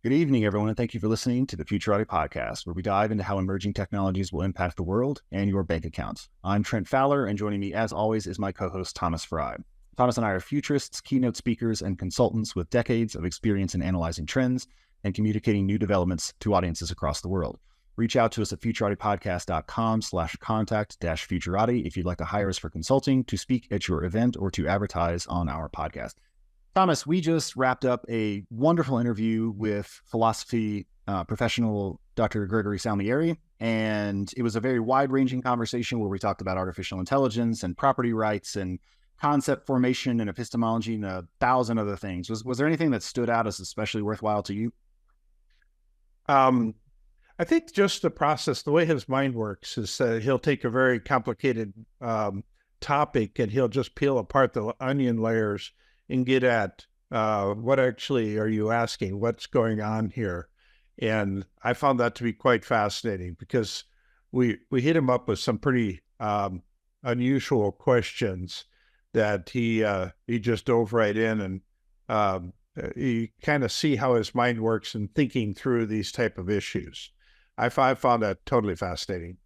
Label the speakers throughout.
Speaker 1: Good evening, everyone, and thank you for listening to the Futurati Podcast, where we dive into how emerging technologies will impact the world and your bank accounts. I'm Trent Fowler, and joining me, as always, is my co-host, Thomas Fry. Thomas and I are futurists, keynote speakers, and consultants with decades of experience in analyzing trends and communicating new developments to audiences across the world. Reach out to us at futuratipodcast.com/contact-futurati if you'd like to hire us for consulting, to speak at your event, or to advertise on our podcast. Thomas, we just wrapped up a wonderful interview with philosophy professional Dr. Gregory Salmieri, and it was a very wide-ranging conversation where we talked about artificial intelligence and property rights and concept formation and epistemology and 1,000 other things. Was there anything that stood out as especially worthwhile to you?
Speaker 2: I think just the process, the way his mind works is he'll take a very complicated topic and he'll just peel apart the onion layers and get at what actually are you asking? What's going on here? And I found that to be quite fascinating because we hit him up with some pretty unusual questions that he just dove right in, and you kind of see how his mind works in thinking through these type of issues. I found that totally fascinating.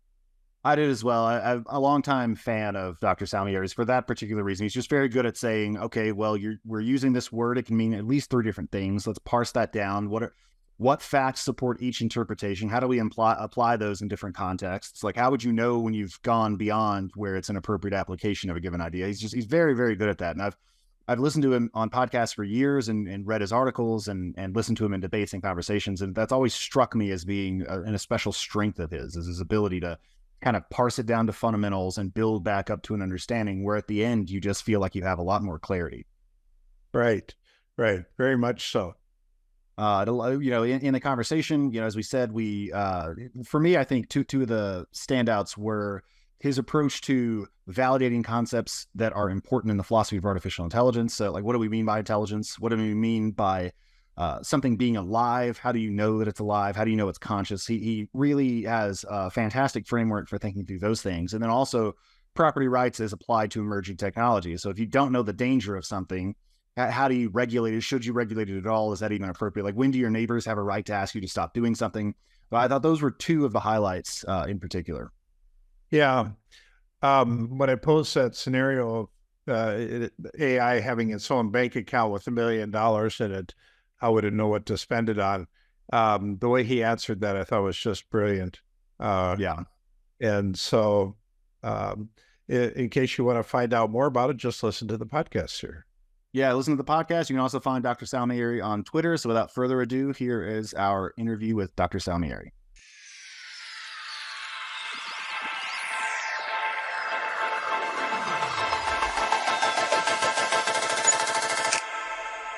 Speaker 1: I did as well. I'm a longtime fan of Dr. Salmieri's for that particular reason. He's just very good at saying, okay, well, we're using this word. It can mean at least 3 different things. Let's parse that down. What facts support each interpretation? How do we apply those in different contexts? Like, how would you know when you've gone beyond where it's an appropriate application of a given idea? He's very, very good at that. And I've listened to him on podcasts for years and read his articles and listened to him in debates and conversations. And that's always struck me as being an especial strength of his, is his ability to kind of parse it down to fundamentals and build back up to an understanding where at the end you just feel like you have a lot more clarity.
Speaker 2: Right. Very much so.
Speaker 1: In the conversation, as we said, for me, I think two of the standouts were his approach to validating concepts that are important in the philosophy of artificial intelligence. So, like, what do we mean by intelligence? What do we mean by something being alive? How do you know that it's alive? How do you know it's conscious? He really has a fantastic framework for thinking through those things. And then also property rights is applied to emerging technology. So if you don't know the danger of something, how do you regulate it? Should you regulate it at all? Is that even appropriate? Like, when do your neighbors have a right to ask you to stop doing something? But I thought those were 2 of the highlights in particular.
Speaker 2: Yeah. When I posed that scenario of AI having its own bank account with $1 million in it, how would it know what to spend it on? The way he answered that, I thought was just brilliant.
Speaker 1: Yeah.
Speaker 2: And so in case you want to find out more about it, just listen to the podcast here.
Speaker 1: Yeah, listen to the podcast. You can also find Dr. Salmieri on Twitter. So without further ado, here is our interview with Dr. Salmieri.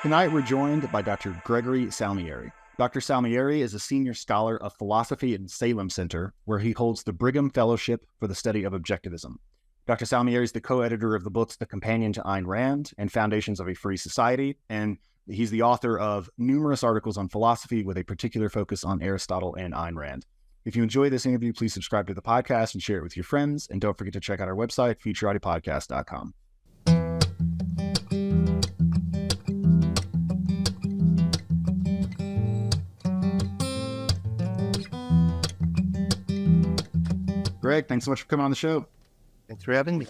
Speaker 1: Tonight, we're joined by Dr. Gregory Salmieri. Dr. Salmieri is a senior scholar of philosophy at Salem Center, where he holds the Brigham Fellowship for the Study of Objectivism. Dr. Salmieri is the co-editor of the books The Companion to Ayn Rand and Foundations of a Free Society, and he's the author of numerous articles on philosophy with a particular focus on Aristotle and Ayn Rand. If you enjoy this interview, please subscribe to the podcast and share it with your friends, and don't forget to check out our website, futuratipodcast.com. Greg, thanks so much for coming on the show.
Speaker 3: Thanks for having me.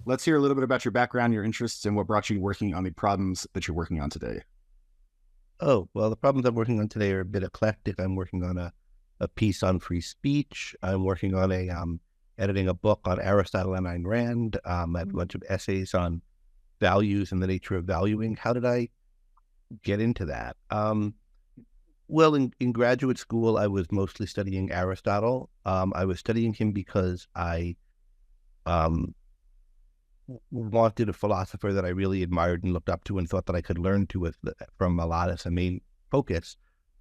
Speaker 1: Let's hear a little bit about your background, your interests, and what brought you working on the problems that you're working on today.
Speaker 3: Oh, well, the problems I'm working on today are a bit eclectic. I'm working on a piece on free speech. I'm working on editing a book on Aristotle and Ayn Rand. I have a bunch of essays on values and the nature of valuing. How did I get into that? Well, in graduate school, I was mostly studying Aristotle. I was studying him because I wanted a philosopher that I really admired and looked up to and thought that I could learn from a lot as a main focus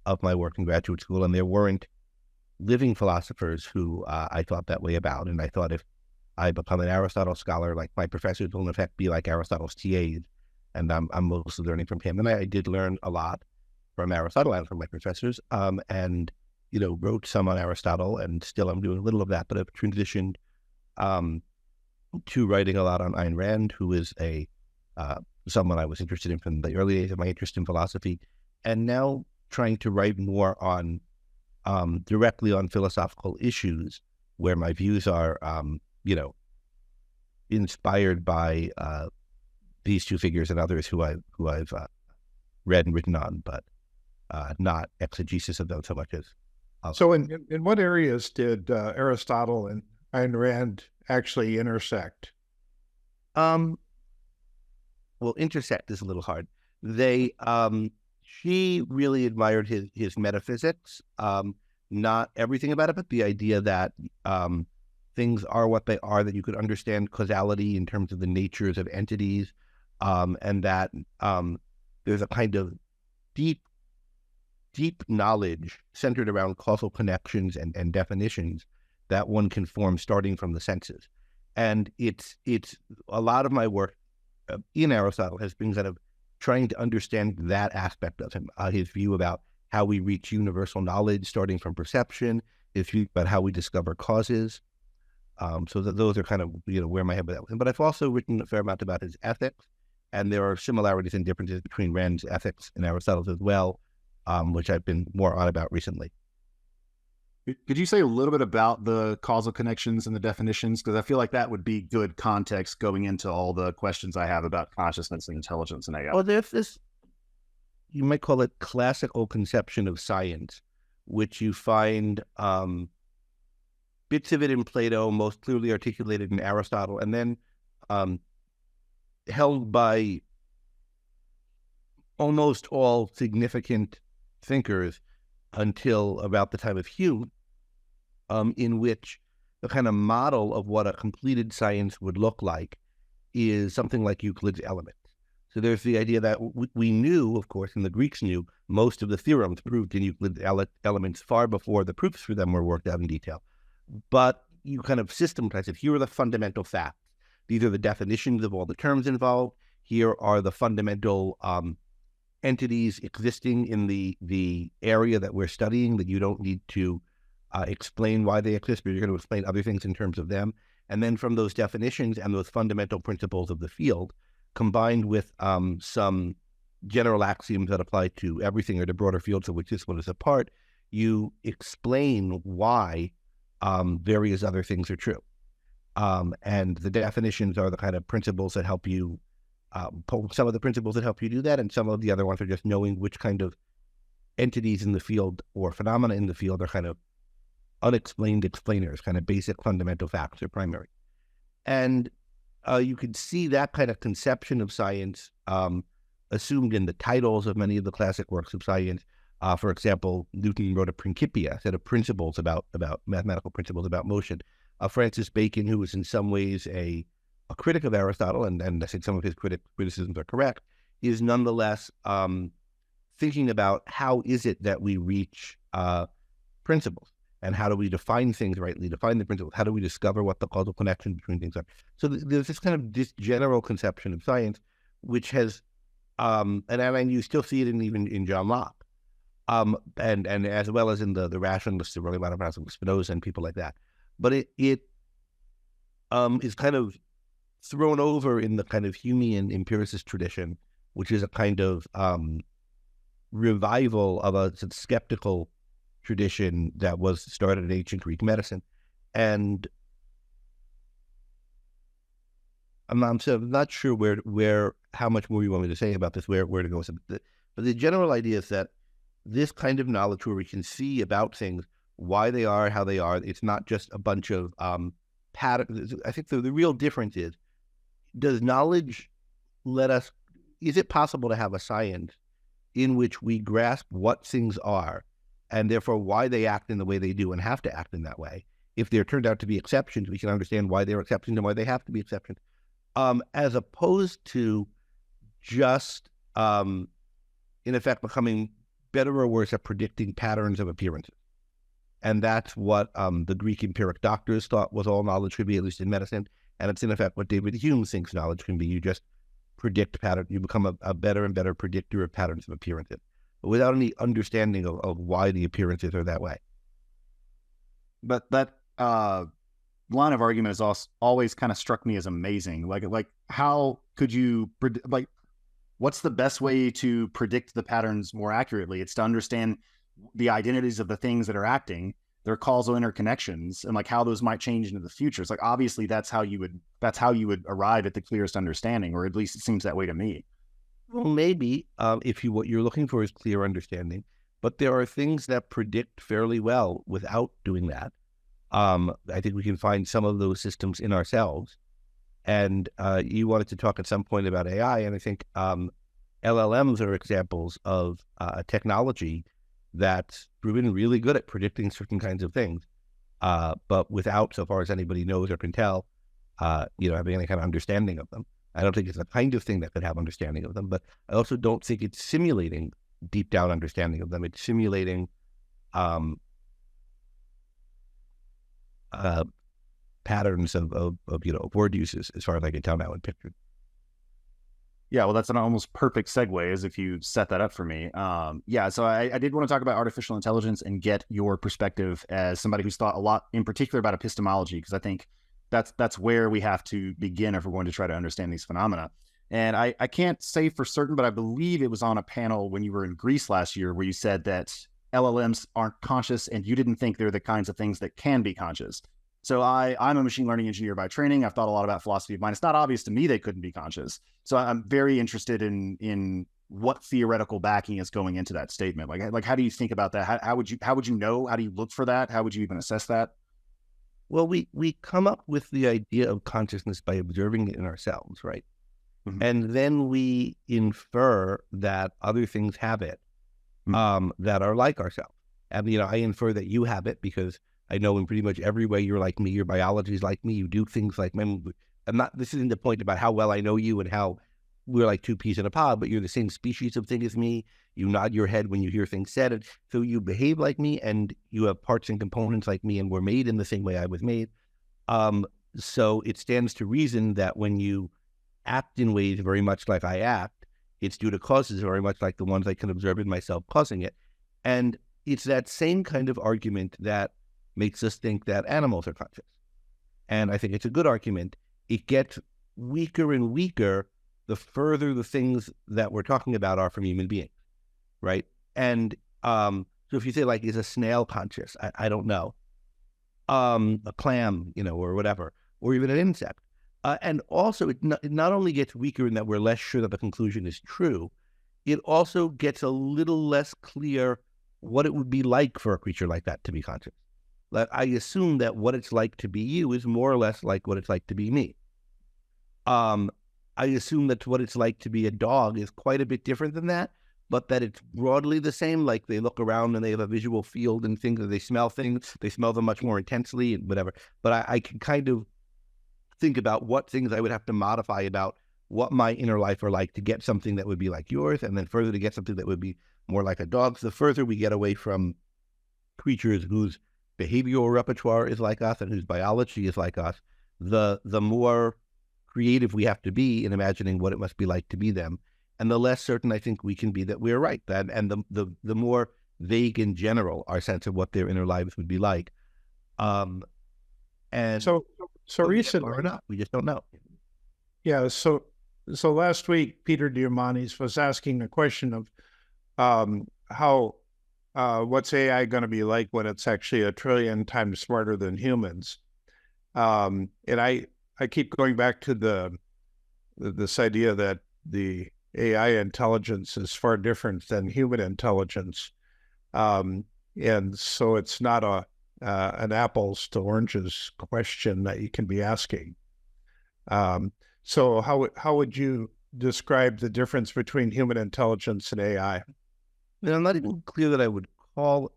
Speaker 3: of my work in graduate school. And there weren't living philosophers who I thought that way about. And I thought if I become an Aristotle scholar, like my professors will in effect be like Aristotle's TAs. And I'm mostly learning from him. And I did learn a lot from Aristotle and from my professors, and wrote some on Aristotle, and still I'm doing a little of that, but I've transitioned to writing a lot on Ayn Rand, who is someone I was interested in from the early days of my interest in philosophy, and now trying to write more on directly on philosophical issues where my views are, inspired by these two figures and others who I've read and written on, but not exegesis of them so much as.
Speaker 2: So in what areas did Aristotle and Ayn Rand actually intersect?
Speaker 3: Well, intersect is a little hard. She really admired his metaphysics, not everything about it, but the idea that things are what they are, that you could understand causality in terms of the natures of entities, and that there's a kind of deep knowledge centered around causal connections and definitions that one can form starting from the senses. And it's a lot of my work in Aristotle has been kind of trying to understand that aspect of him, his view about how we reach universal knowledge starting from perception, his view about how we discover causes. So that those are kind of, where my head was at with him. But I've also written a fair amount about his ethics, and there are similarities and differences between Rand's ethics and Aristotle's as well, which I've been more on about recently.
Speaker 1: Could you say a little bit about the causal connections and the definitions? Because I feel like that would be good context going into all the questions I have about consciousness and intelligence and AI.
Speaker 3: Well, there's this, you might call it classical conception of science, which you find bits of it in Plato, most clearly articulated in Aristotle, and then held by almost all significant thinkers until about the time of Hume, in which the kind of model of what a completed science would look like is something like Euclid's Elements. So there's the idea that we knew, of course, and the Greeks knew, most of the theorems proved in Euclid's Elements far before the proofs for them were worked out in detail. But you kind of systematize it. Here are the fundamental facts. These are the definitions of all the terms involved. Here are the fundamental entities existing in the area that we're studying that you don't need to explain why they exist, but you're going to explain other things in terms of them. And then from those definitions and those fundamental principles of the field, combined with some general axioms that apply to everything or to broader fields of which this one is a part, you explain why various other things are true. And the definitions are the kind of principles that help you, some of the principles that help you do that, and some of the other ones are just knowing which kind of entities in the field or phenomena in the field are kind of unexplained explainers, kind of basic fundamental facts or primary. And you could see that kind of conception of science assumed in the titles of many of the classic works of science. For example, Newton wrote a Principia, a set of principles about mathematical principles about motion. Francis Bacon, who was in some ways a critic of Aristotle, and I think some of his criticisms are correct, is nonetheless thinking about how is it that we reach principles, and how do we define things rightly, define the principles, how do we discover what the causal connection between things are. So there's this kind of this general conception of science, which has, and you still see it even in John Locke, and as well as in the rationalists, the early modern rationalists, Spinoza and people like that. But it is kind of thrown over in the kind of Humean empiricist tradition, which is a kind of revival of a skeptical tradition that was started in ancient Greek medicine. And I'm not sure how much more you want me to say about this, where to go with it. But the general idea is that this kind of knowledge where we can see about things, why they are, how they are, it's not just a bunch of patterns. I think the real difference is, does knowledge is it possible to have a science in which we grasp what things are and therefore why they act in the way they do and have to act in that way? If there turned out to be exceptions, we can understand why they're exceptions and why they have to be exceptions, as opposed to just, in effect, becoming better or worse at predicting patterns of appearances. And that's what the Greek empiric doctors thought was all knowledge could be, at least in medicine. And it's in effect what David Hume thinks knowledge can be. You just predict pattern. You become a better and better predictor of patterns of appearances, but without any understanding of why the appearances are that way.
Speaker 1: But that line of argument has always kind of struck me as amazing. Like how could you what's the best way to predict the patterns more accurately? It's to understand the identities of the things that are acting, their causal interconnections, and like how those might change into the future. It's like, obviously that's how you would arrive at the clearest understanding, or at least it seems that way to me.
Speaker 3: Well, maybe if what you're looking for is clear understanding, but there are things that predict fairly well without doing that. I think we can find some of those systems in ourselves. And you wanted to talk at some point about AI, and I think LLMs are examples of a technology that's proven really good at predicting certain kinds of things, but without, so far as anybody knows or can tell, having any kind of understanding of them. I don't think it's the kind of thing that could have understanding of them, but I also don't think it's simulating deep down understanding of them. It's simulating patterns of word uses, as far as I can tell now in pictures.
Speaker 1: Yeah, well, that's an almost perfect segue, as if you set that up for me. So I did want to talk about artificial intelligence and get your perspective as somebody who's thought a lot, in particular, about epistemology, because I think that's where we have to begin if we're going to try to understand these phenomena. And I can't say for certain, but I believe it was on a panel when you were in Greece last year where you said that LLMs aren't conscious and you didn't think they're the kinds of things that can be conscious. So I'm a machine learning engineer by training. I've thought a lot about philosophy of mind. It's not obvious to me they couldn't be conscious. So I'm very interested in what theoretical backing is going into that statement. Like how do you think about that? How would you know? How do you look for that? How would you even assess that?
Speaker 3: Well, we come up with the idea of consciousness by observing it in ourselves, right? Mm-hmm. And then we infer that other things have it that are like ourselves. And, I infer that you have it because I know in pretty much every way you're like me. Your biology is like me. You do things like me. This isn't the point about how well I know you and how we're like two peas in a pod, but you're the same species of thing as me. You nod your head when you hear things said. And so you behave like me and you have parts and components like me and we're made in the same way I was made. So it stands to reason that when you act in ways very much like I act, it's due to causes very much like the ones I can observe in myself causing it. And it's that same kind of argument that makes us think that animals are conscious. And I think it's a good argument. It gets weaker and weaker the further the things that we're talking about are from human beings, right? And so if you say, like, is a snail conscious? I don't know. A clam, or whatever, or even an insect. And also, it not only gets weaker in that we're less sure that the conclusion is true, it also gets a little less clear what it would be like for a creature like that to be conscious. Like, I assume that what it's like to be you is more or less like what it's like to be me. I assume that what it's like to be a dog is quite a bit different than that, but that it's broadly the same. Like, they look around and they have a visual field and things, and they smell things. They smell them much more intensely and whatever. But I can kind of think about what things I would have to modify about what my inner life are like to get something that would be like yours, and then further to get something that would be more like a dog's. The further we get away from creatures whose behavioral repertoire is like us and whose biology is like us, the more creative we have to be in imagining what it must be like to be them, and the less certain I think we can be that we're right. And the more vague in general our sense of what their inner lives would be like. And
Speaker 2: so recently,
Speaker 3: or not, we just don't know.
Speaker 2: Yeah. So last week, Peter Diamandis was asking a question of what's AI going to be like when it's actually 1 trillion times smarter than humans? And I keep going back to this idea that the AI intelligence is far different than human intelligence, and so it's not an apples to oranges question that you can be asking. So how would you describe the difference between human intelligence and AI?
Speaker 3: I'm not even clear that I would call,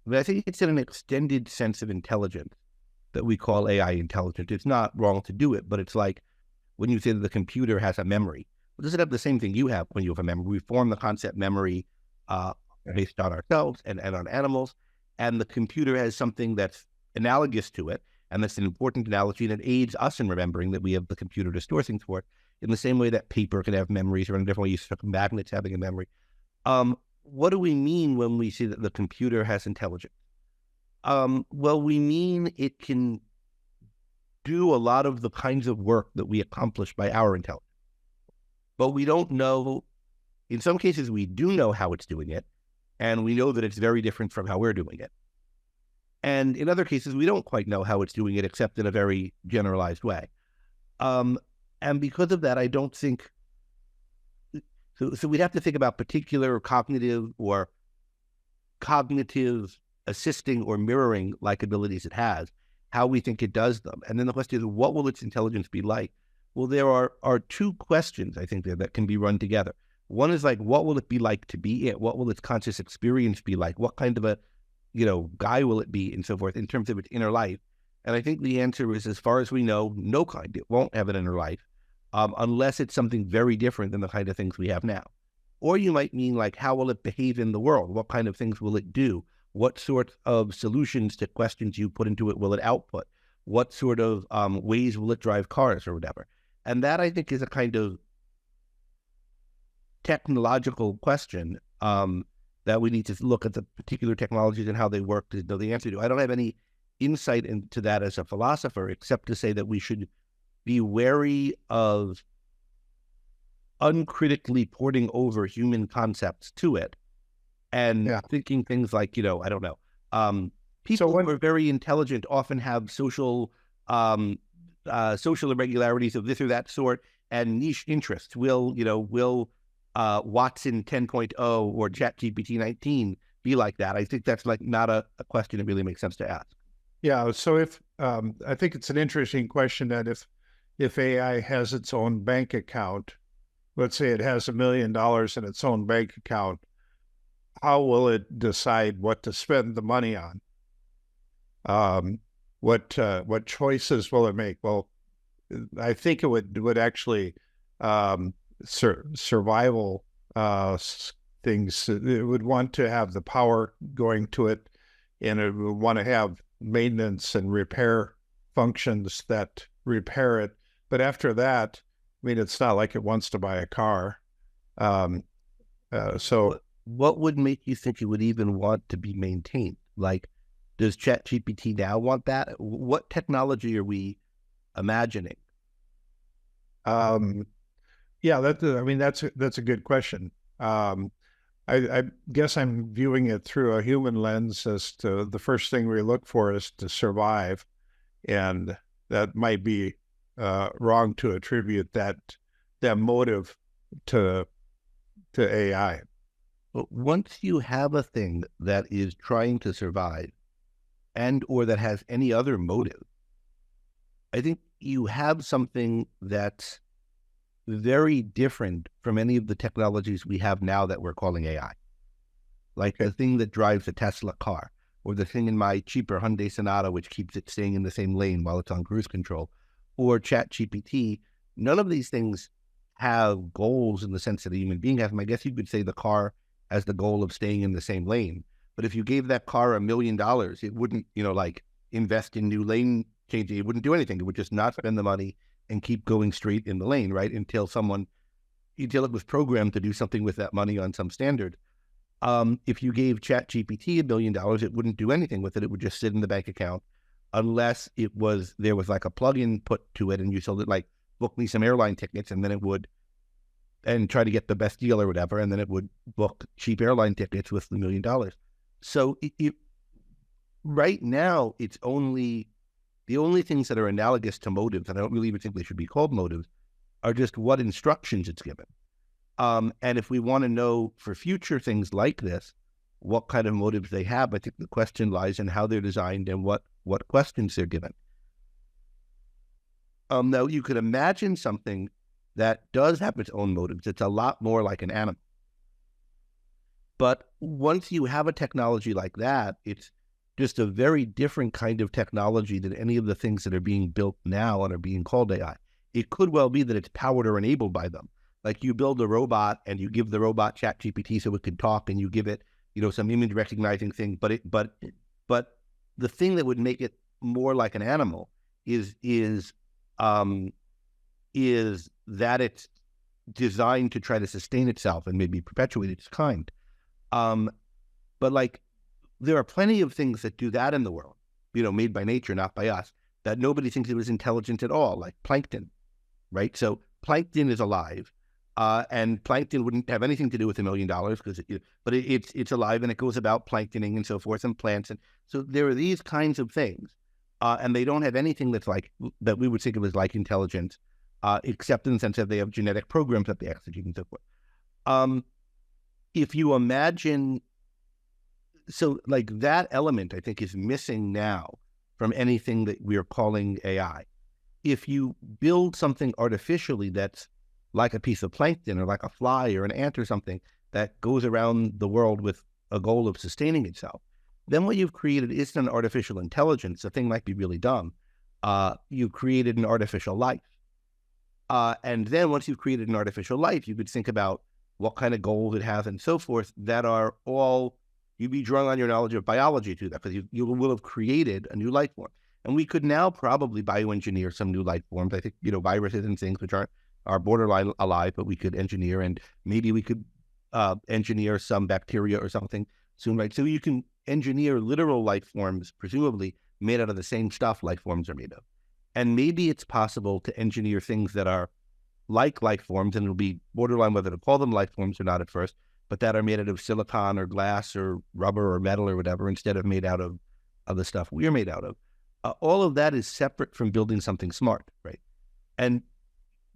Speaker 3: but I think it's in an extended sense of intelligence that we call AI intelligent. It's not wrong to do it, but it's like when you say that the computer has a memory. Well, does it have the same thing you have when you have a memory? We form the concept memory based on ourselves and on animals, and the computer has something that's analogous to it, and that's an important analogy, and it aids us in remembering that we have the computer to store things for it, in the same way that paper can have memories, or in a different way you see magnets having a memory. What do we mean when we say that the computer has intelligence? Well, we mean it can do a lot of the kinds of work that we accomplish by our intelligence. But we don't know In some cases, we do know how it's doing it, and we know that it's very different from how we're doing it. And in other cases, we don't quite know how it's doing it, except in a very generalized way. And because of that, I don't think... So we'd have to think about particular cognitive assisting or mirroring like abilities it has, how we think it does them. And then the question is, what will its intelligence be like? Well, there are two questions, I think, that can be run together. One is like, what will it be like to be it? What will its conscious experience be like? What kind of a, guy will it be, and so forth, in terms of its inner life? And I think the answer is, as far as we know, no kind. It won't have an inner life, unless it's something very different than the kind of things we have now. Or you might mean like, how will it behave in the world? What kind of things will it do? What sort of solutions to questions you put into it will it output? What sort of ways will it drive cars or whatever? And that, I think, is a kind of technological question that we need to look at the particular technologies and how they work to know the answer to. I don't have any insight into that as a philosopher, except to say that we should be wary of uncritically porting over human concepts to it and thinking things like, I don't know. People who are very intelligent often have social irregularities of this or that sort and niche interests. Will Watson 10.0 or ChatGPT 19 be like that? I think that's like not a question that really makes sense to ask.
Speaker 2: Yeah. So if I think it's an interesting question that if AI has its own bank account, let's say it has $1 million in its own bank account, how will it decide what to spend the money on? What choices will it make? Well, I think it would actually survival things. It would want to have the power going to it, and it would want to have maintenance and repair functions that repair it. But after that, I mean, it's not like it wants to buy a car. So
Speaker 3: what would make you think it would even want to be maintained? Like, does ChatGPT now want that? What technology are we imagining?
Speaker 2: Yeah, that's a good question. I guess I'm viewing it through a human lens as to the first thing we look for is to survive, and that might be wrong to attribute that motive to AI.
Speaker 3: But once you have a thing that is trying to survive and or that has any other motive, I think you have something that's very different from any of the technologies we have now that we're calling AI. Like the thing that drives a Tesla car, or the thing in my cheaper Hyundai Sonata, which keeps it staying in the same lane while it's on cruise control, or ChatGPT. None of these things have goals in the sense that a human being has them. I guess you could say the car has the goal of staying in the same lane. But if you gave that car $1 million, it wouldn't, like invest in new lane changing. It wouldn't do anything. It would just not spend the money and keep going straight in the lane, right? Until it was programmed to do something with that money on some standard. If you gave ChatGPT $1 million, it wouldn't do anything with it. It would just sit in the bank account, unless there was like a plug-in put to it, and you sold it like, book me some airline tickets, and then it would, and try to get the best deal or whatever, and then it would book cheap airline tickets with the $1 million. So right now, it's the only things that are analogous to motives, and I don't really even think they should be called motives, are just what instructions it's given. And if we want to know for future things like this, what kind of motives they have, I think the question lies in how they're designed and what questions they're given. Now, you could imagine something that does have its own motives. It's a lot more like an animal. But once you have a technology like that, it's just a very different kind of technology than any of the things that are being built now and are being called AI. It could well be that it's powered or enabled by them. Like you build a robot and you give the robot ChatGPT so it can talk, and you give it, some image recognizing thing. But the thing that would make it more like an animal is that it's designed to try to sustain itself and maybe perpetuate its kind. But like, there are plenty of things that do that in the world, made by nature, not by us, that nobody thinks it was intelligent at all, like plankton, right? So plankton is alive. And plankton wouldn't have anything to do with $1 million but it's alive and it goes about planktoning and so forth and plants. And so there are these kinds of things, and they don't have anything that's like that we would think of as like intelligence, except in the sense that they have genetic programs that they execute and so forth. If you imagine, so like that element, I think, is missing now from anything that we are calling AI. If you build something artificially that's like a piece of plankton or like a fly or an ant or something that goes around the world with a goal of sustaining itself, then what you've created isn't an artificial intelligence. The thing might be really dumb. You've created an artificial life. And then once you've created an artificial life, you could think about what kind of goals it has and so forth that are all, you'd be drawing on your knowledge of biology to that, because you will have created a new life form. And we could now probably bioengineer some new life forms. I think, viruses and things which are borderline alive, but we could engineer, and maybe we could engineer some bacteria or something soon, right? So you can engineer literal life forms, presumably made out of the same stuff life forms are made of. And maybe it's possible to engineer things that are like life forms, and it'll be borderline whether to call them life forms or not at first, but that are made out of silicon or glass or rubber or metal or whatever, instead of made out of the stuff we're made out of. All of that is separate from building something smart, right?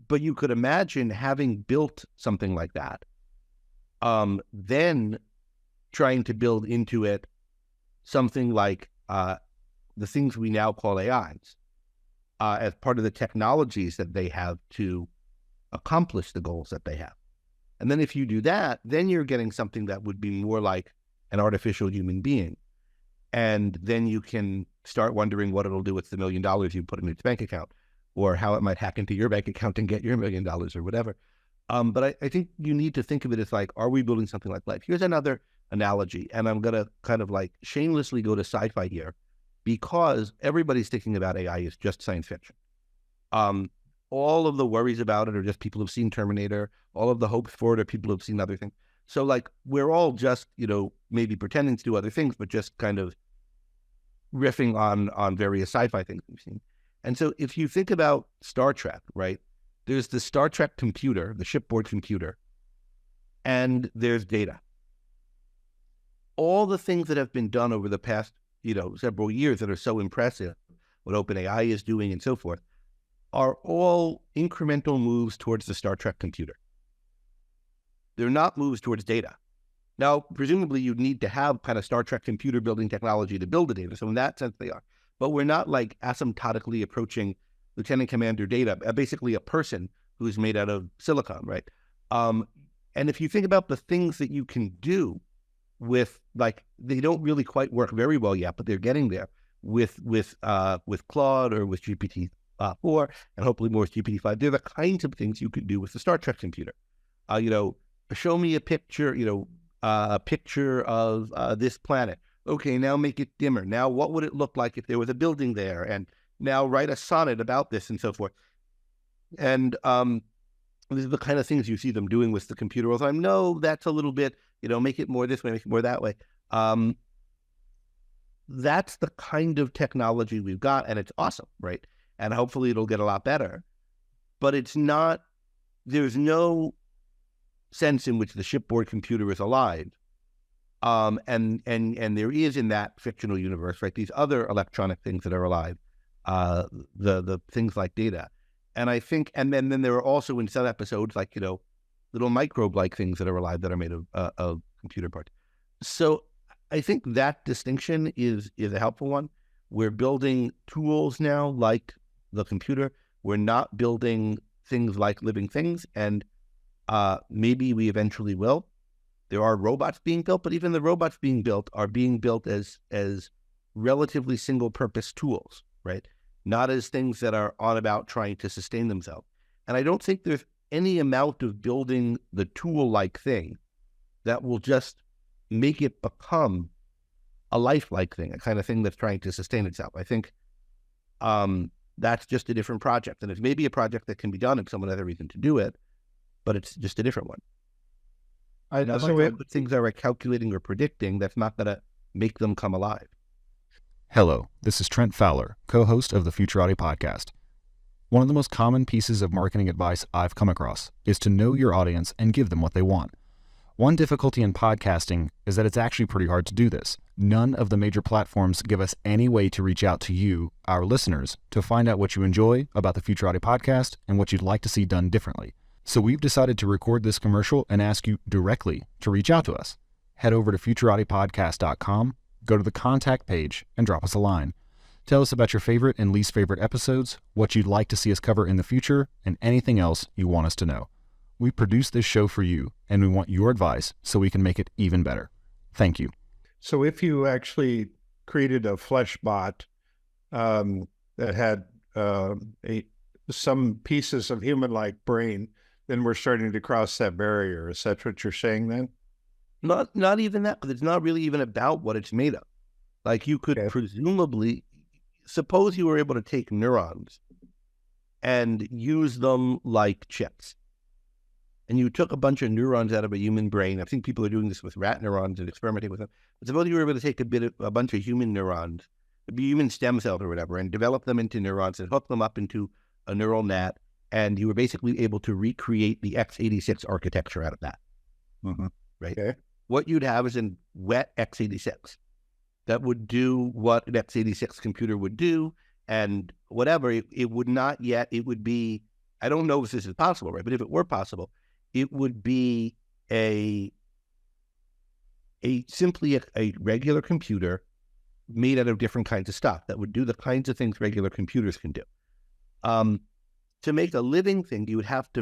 Speaker 3: But you could imagine having built something like that, then trying to build into it something like the things we now call AIs as part of the technologies that they have to accomplish the goals that they have. And then if you do that, then you're getting something that would be more like an artificial human being. And then you can start wondering what it'll do with the $1 million you put in its bank account, or how it might hack into your bank account and get your $1 million or whatever. But I think you need to think of it as like, are we building something like life? Here's another analogy, and I'm going to kind of like shamelessly go to sci-fi here, because everybody's thinking about AI is just science fiction. All of the worries about it are just people who've seen Terminator. All of the hopes for it are people who've seen other things. So like, we're all just, maybe pretending to do other things, but just kind of riffing on various sci-fi things we've seen. And so if you think about Star Trek, right, there's the Star Trek computer, the shipboard computer, and there's Data. All the things that have been done over the past, several years that are so impressive, what OpenAI is doing and so forth, are all incremental moves towards the Star Trek computer. They're not moves towards Data. Now, presumably you'd need to have kind of Star Trek computer building technology to build the Data. So in that sense, they are. But we're not like asymptotically approaching Lieutenant Commander Data, basically a person who's made out of silicon, right? And if you think about the things that you can do with, like, they don't really quite work very well yet, but they're getting there with Claude or with GPT-4, and hopefully more with GPT-5. They're the kinds of things you could do with the Star Trek computer. Show me a picture, a picture of this planet. Okay, now make it dimmer. Now, what would it look like if there was a building there? And now write a sonnet about this and so forth. And these are the kind of things you see them doing with the computer all the time. No, that's a little bit, make it more this way, make it more that way. That's the kind of technology we've got, and it's awesome, right? And hopefully it'll get a lot better. But it's not, there's no sense in which the shipboard computer is alive. And there is in that fictional universe, right, these other electronic things that are alive, the things like Data. And I think, and then there are also in some episodes, like, little microbe-like things that are alive that are made of computer parts. So I think that distinction is a helpful one. We're building tools now like the computer. We're not building things like living things, and maybe we eventually will. There are robots being built, but even the robots being built are being built as relatively single-purpose tools, right? Not as things that are on about trying to sustain themselves. And I don't think there's any amount of building the tool-like thing that will just make it become a lifelike thing, a kind of thing that's trying to sustain itself. I think that's just a different project. And it's maybe a project that can be done if someone has a reason to do it, but it's just a different one. Things are calculating or predicting, that's not going to make them come alive.
Speaker 4: Hello, this is Trent Fowler, co-host of the Futurati podcast.
Speaker 1: One of the most common pieces of marketing advice I've come across is to know your audience and give them what they want. One difficulty in podcasting is that it's actually pretty hard to do this. None of the major platforms give us any way to reach out to you, our listeners, to find out what you enjoy about the Futurati podcast and what you'd like to see done differently. So we've decided to record this commercial and ask you directly to reach out to us. Head over to futuratipodcast.com, go to the contact page, and drop us a line. Tell us about your favorite and least favorite episodes, what you'd like to see us cover in the future, and anything else you want us to know. We produce this show for you, and we want your advice so we can make it even better. Thank you.
Speaker 2: So if you actually created a flesh bot that had some pieces of human-like brain, then we're starting to cross that barrier. Is that what you're saying then?
Speaker 3: Not even that, because it's not really even about what it's made of. Like you could presumably, suppose you were able to take neurons and use them like chips. And you took a bunch of neurons out of a human brain. I think people are doing this with rat neurons and experimenting with them. But suppose you were able to take a bunch of human neurons, human stem cells or whatever, and develop them into neurons and hook them up into a neural net, and you were basically able to recreate the x86 architecture out of that.
Speaker 2: Mm-hmm.
Speaker 3: Right?
Speaker 2: Okay.
Speaker 3: What you'd have is a wet x86 that would do what an x86 computer would do, and whatever, it would not yet, it would be, I don't know if this is possible, right? But if it were possible, it would be simply a regular computer made out of different kinds of stuff that would do the kinds of things regular computers can do. To make a living thing, you would have to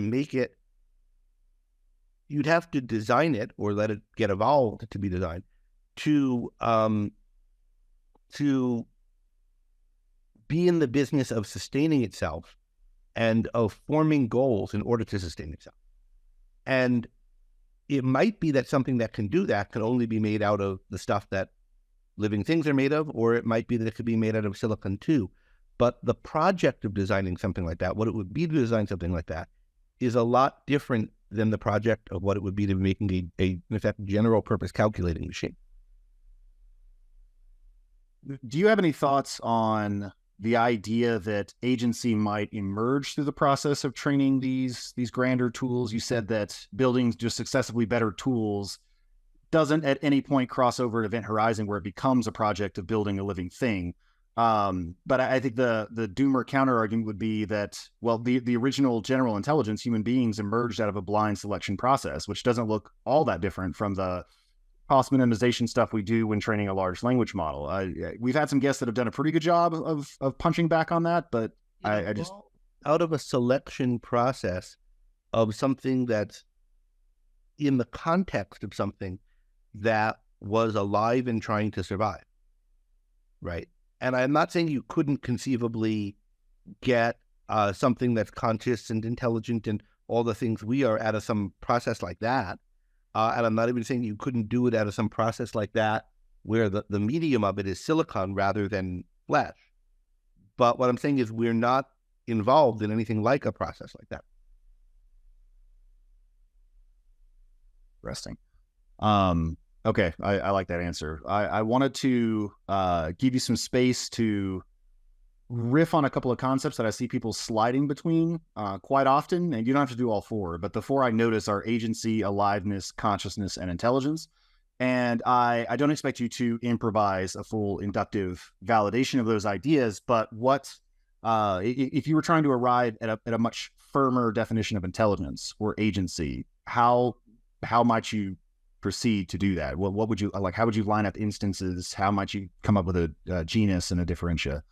Speaker 3: design it or let it get evolved to be designed to be in the business of sustaining itself and of forming goals in order to sustain itself. And it might be that something that can do that can only be made out of the stuff that living things are made of, or it might be that it could be made out of silicon too. But the project of designing something like that, what it would be to design something like that, is a lot different than the project of what it would be to be making in effect, general purpose calculating machine.
Speaker 1: Do you have any thoughts on the idea that agency might emerge through the process of training these grander tools? You said that building just successively better tools doesn't at any point cross over an event horizon where it becomes a project of building a living thing. But I think the doomer counter argument would be that, well, the original general intelligence, human beings, emerged out of a blind selection process, which doesn't look all that different from the cost minimization stuff we do when training a large language model. We've had some guests that have done a pretty good job of punching back on that, but I just...
Speaker 3: Out of a selection process of something that's in the context of something that was alive and trying to survive, right? And I'm not saying you couldn't conceivably get something that's conscious and intelligent and all the things we are out of some process like that. And I'm not even saying you couldn't do it out of some process like that where the medium of it is silicon rather than flesh. But what I'm saying is we're not involved in anything like a process like that.
Speaker 1: Interesting. Okay, I like that answer. I wanted to give you some space to riff on a couple of concepts that I see people sliding between quite often, and you don't have to do all four, but the four I notice are agency, aliveness, consciousness, and intelligence. And I don't expect you to improvise a full inductive validation of those ideas, but if you were trying to arrive at a much firmer definition of intelligence or agency, how might you proceed to do that? What would you like? How would you line up instances? How might you come up with a genus and a differentia?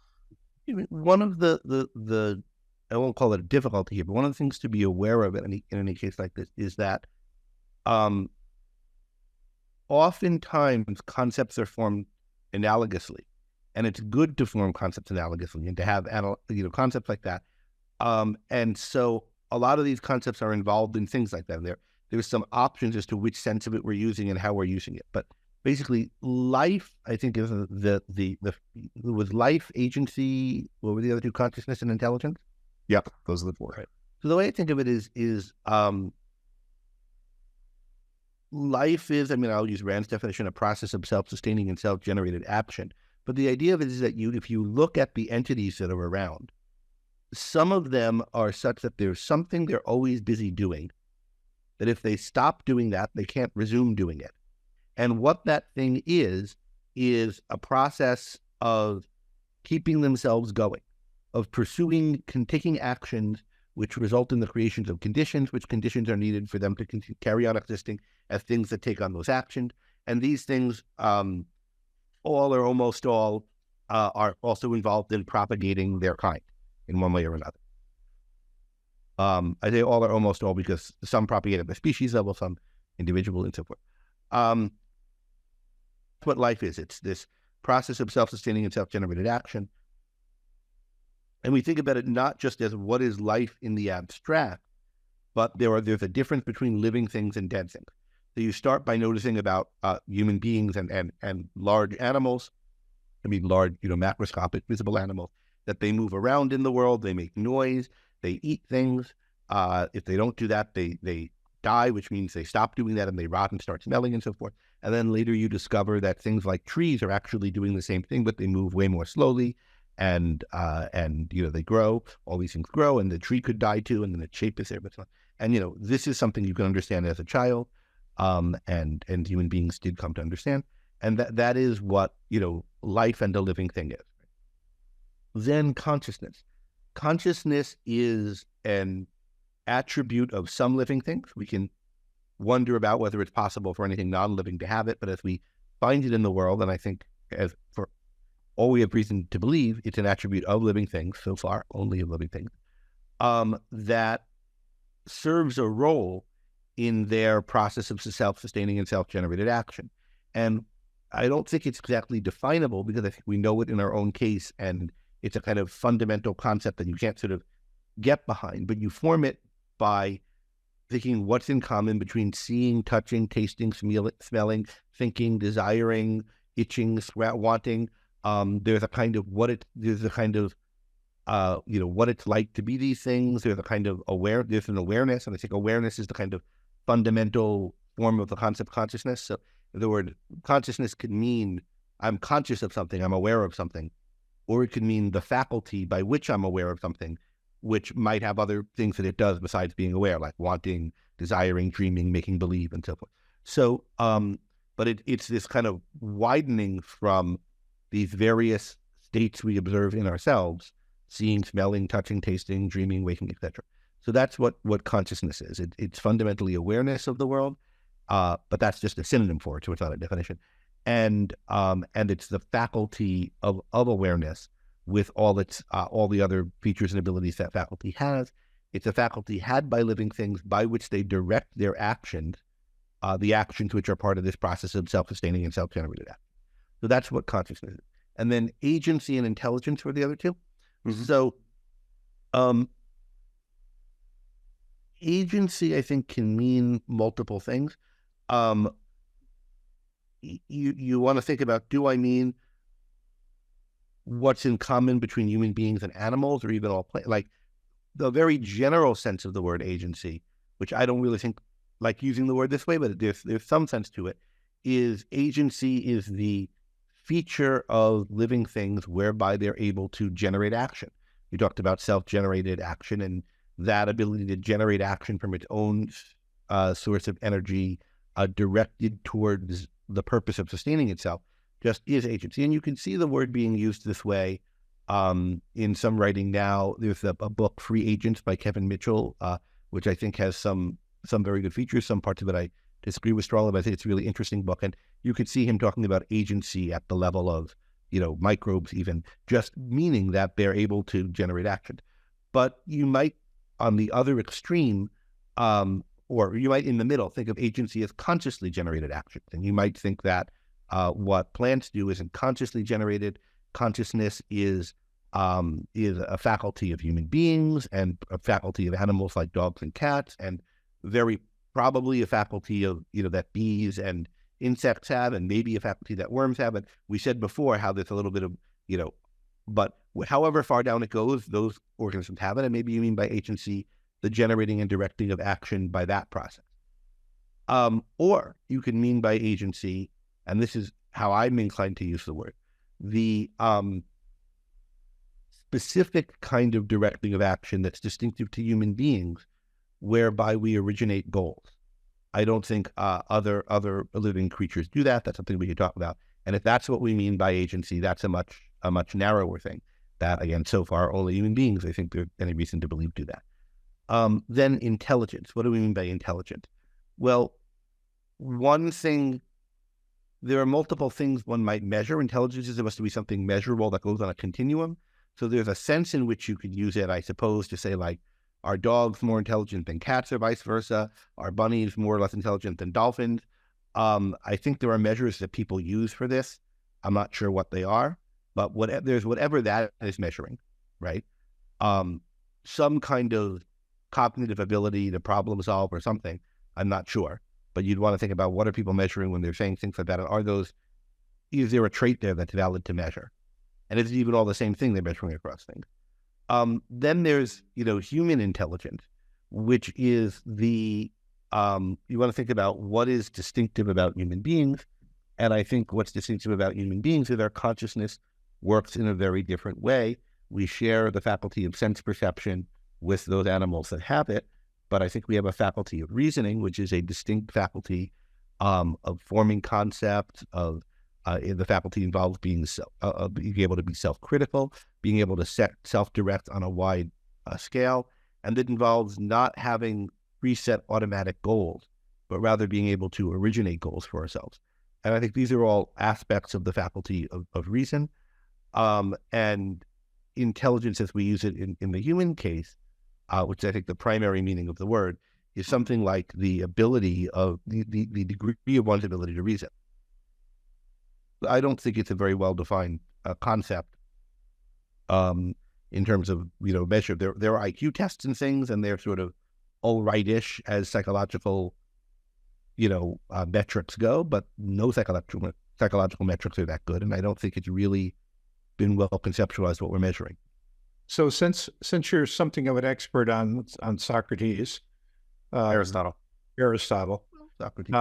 Speaker 3: One of the I won't call it a difficulty here, but one of the things to be aware of in any case like this is that oftentimes concepts are formed analogously, and it's good to form concepts analogously and to have concepts like that. And so a lot of these concepts are involved in things like that. There's some options as to which sense of it we're using and how we're using it. But basically, life, I think, is with life, agency. What were the other two? Consciousness and intelligence.
Speaker 1: Yep, those are the four.
Speaker 3: Right. So the way I think of it is life is. I mean, I'll use Rand's definition: a process of self-sustaining and self-generated action. But the idea of it is that if you look at the entities that are around, some of them are such that there's something they're always busy doing, that if they stop doing that, they can't resume doing it. And what that thing is a process of keeping themselves going, of pursuing, taking actions which result in the creation of conditions, which conditions are needed for them to carry on existing as things that take on those actions. And these things, all or almost all, are also involved in propagating their kind in one way or another. I say all or almost all because some propagate at the species level, some individual, and so forth. That's what life is. It's this process of self-sustaining and self-generated action. And we think about it not just as what is life in the abstract, but there's a difference between living things and dead things. So you start by noticing about human beings and large animals. I mean, large, macroscopic, visible animals, that they move around in the world, they make noise, they eat things. If they don't do that, they die, which means they stop doing that and they rot and start smelling and so forth. And then later you discover that things like trees are actually doing the same thing, but they move way more slowly. And they grow, all these things grow, and the tree could die too, and then the shape is there. And this is something you can understand as a child, and human beings did come to understand. And that is what, life and a living thing is. Then consciousness. Consciousness is an attribute of some living things. We can wonder about whether it's possible for anything non-living to have it, but as we find it in the world, and I think as for all we have reason to believe, it's an attribute of living things, so far, only of living things, that serves a role in their process of self-sustaining and self-generated action. And I don't think it's exactly definable, because I think we know it in our own case, and it's a kind of fundamental concept that you can't sort of get behind, but you form it by thinking what's in common between seeing, touching, tasting, smelling, thinking, desiring, itching, wanting. There's a kind of what it's like to be these things. There's a kind of there's an awareness, and I think awareness is the kind of fundamental form of the concept consciousness. So the word consciousness could mean I'm conscious of something, I'm aware of something, or it could mean the faculty by which I'm aware of something, which might have other things that it does besides being aware, like wanting, desiring, dreaming, making believe, and so forth. So, but it's this kind of widening from these various states we observe in ourselves, seeing, smelling, touching, tasting, dreaming, waking, etc. So that's what consciousness is. It's fundamentally awareness of the world, but that's just a synonym for it, so it's not a definition. And it's the faculty of awareness with all the other features and abilities that faculty has. It's a faculty had by living things by which they direct their actions, the actions which are part of this process of self-sustaining and self-generated action. So that's what consciousness is. And then agency and intelligence were the other two. Mm-hmm. So agency, I think, can mean multiple things. You want to think about, do I mean what's in common between human beings and animals, or even all plants? Like the very general sense of the word agency, which I don't really think like using the word this way, but there's some sense to it, is agency is the feature of living things whereby they're able to generate action. You talked about self-generated action, and that ability to generate action from its own source of energy directed towards the purpose of sustaining itself just is agency. And you can see the word being used this way in some writing now. There's a book, Free Agents by Kevin Mitchell, which I think has some very good features. Some parts of it I disagree with strongly, but I think it's a really interesting book. And you could see him talking about agency at the level of, microbes, even just meaning that they're able to generate action. But you might, on the other extreme, or you might in the middle, think of agency as consciously generated action. And you might think that what plants do isn't consciously generated. Consciousness is a faculty of human beings and a faculty of animals like dogs and cats, and very probably a faculty of, that bees and insects have, and maybe a faculty that worms have. And we said before how there's a little bit of, but however far down it goes, those organisms have it. And maybe you mean by agency the generating and directing of action by that process. Or you can mean by agency, and this is how I'm inclined to use the word, the specific kind of directing of action that's distinctive to human beings, whereby we originate goals. I don't think other living creatures do that. That's something we could talk about. And if that's what we mean by agency, that's a much narrower thing. That, again, so far, only human beings, I think there's any reason to believe, do that. Then intelligence. What do we mean by intelligence? Well, one thing, there are multiple things one might measure. Intelligence is supposed to be something measurable that goes on a continuum. So there's a sense in which you could use it, I suppose, to say, like, are dogs more intelligent than cats or vice versa? Are bunnies more or less intelligent than dolphins? I think there are measures that people use for this. I'm not sure what they are, but there's whatever that is measuring, right? Some kind of cognitive ability to problem solve or something. I'm not sure, but you'd want to think about what are people measuring when they're saying things like that. Is there a trait there that's valid to measure? And is it even all the same thing they're measuring across things? Then there's, human intelligence, which is you want to think about what is distinctive about human beings. And I think what's distinctive about human beings is our consciousness works in a very different way. We share the faculty of sense perception with those animals that have it, but I think we have a faculty of reasoning, which is a distinct faculty of forming concepts, the faculty involves being able to be self-critical, being able to self-direct on a wide scale, and that involves not having preset automatic goals, but rather being able to originate goals for ourselves. And I think these are all aspects of the faculty of reason. And intelligence, as we use it in the human case, which I think the primary meaning of the word, is something like the ability of the degree of one's ability to reason. I don't think it's a very well-defined concept in terms of, measure. There are IQ tests and things, and they're sort of all right-ish as psychological, metrics go, but no psychological metrics are that good, and I don't think it's really been well conceptualized what we're measuring.
Speaker 2: So since you're something of an expert on Socrates,
Speaker 1: Aristotle,
Speaker 2: Socrates,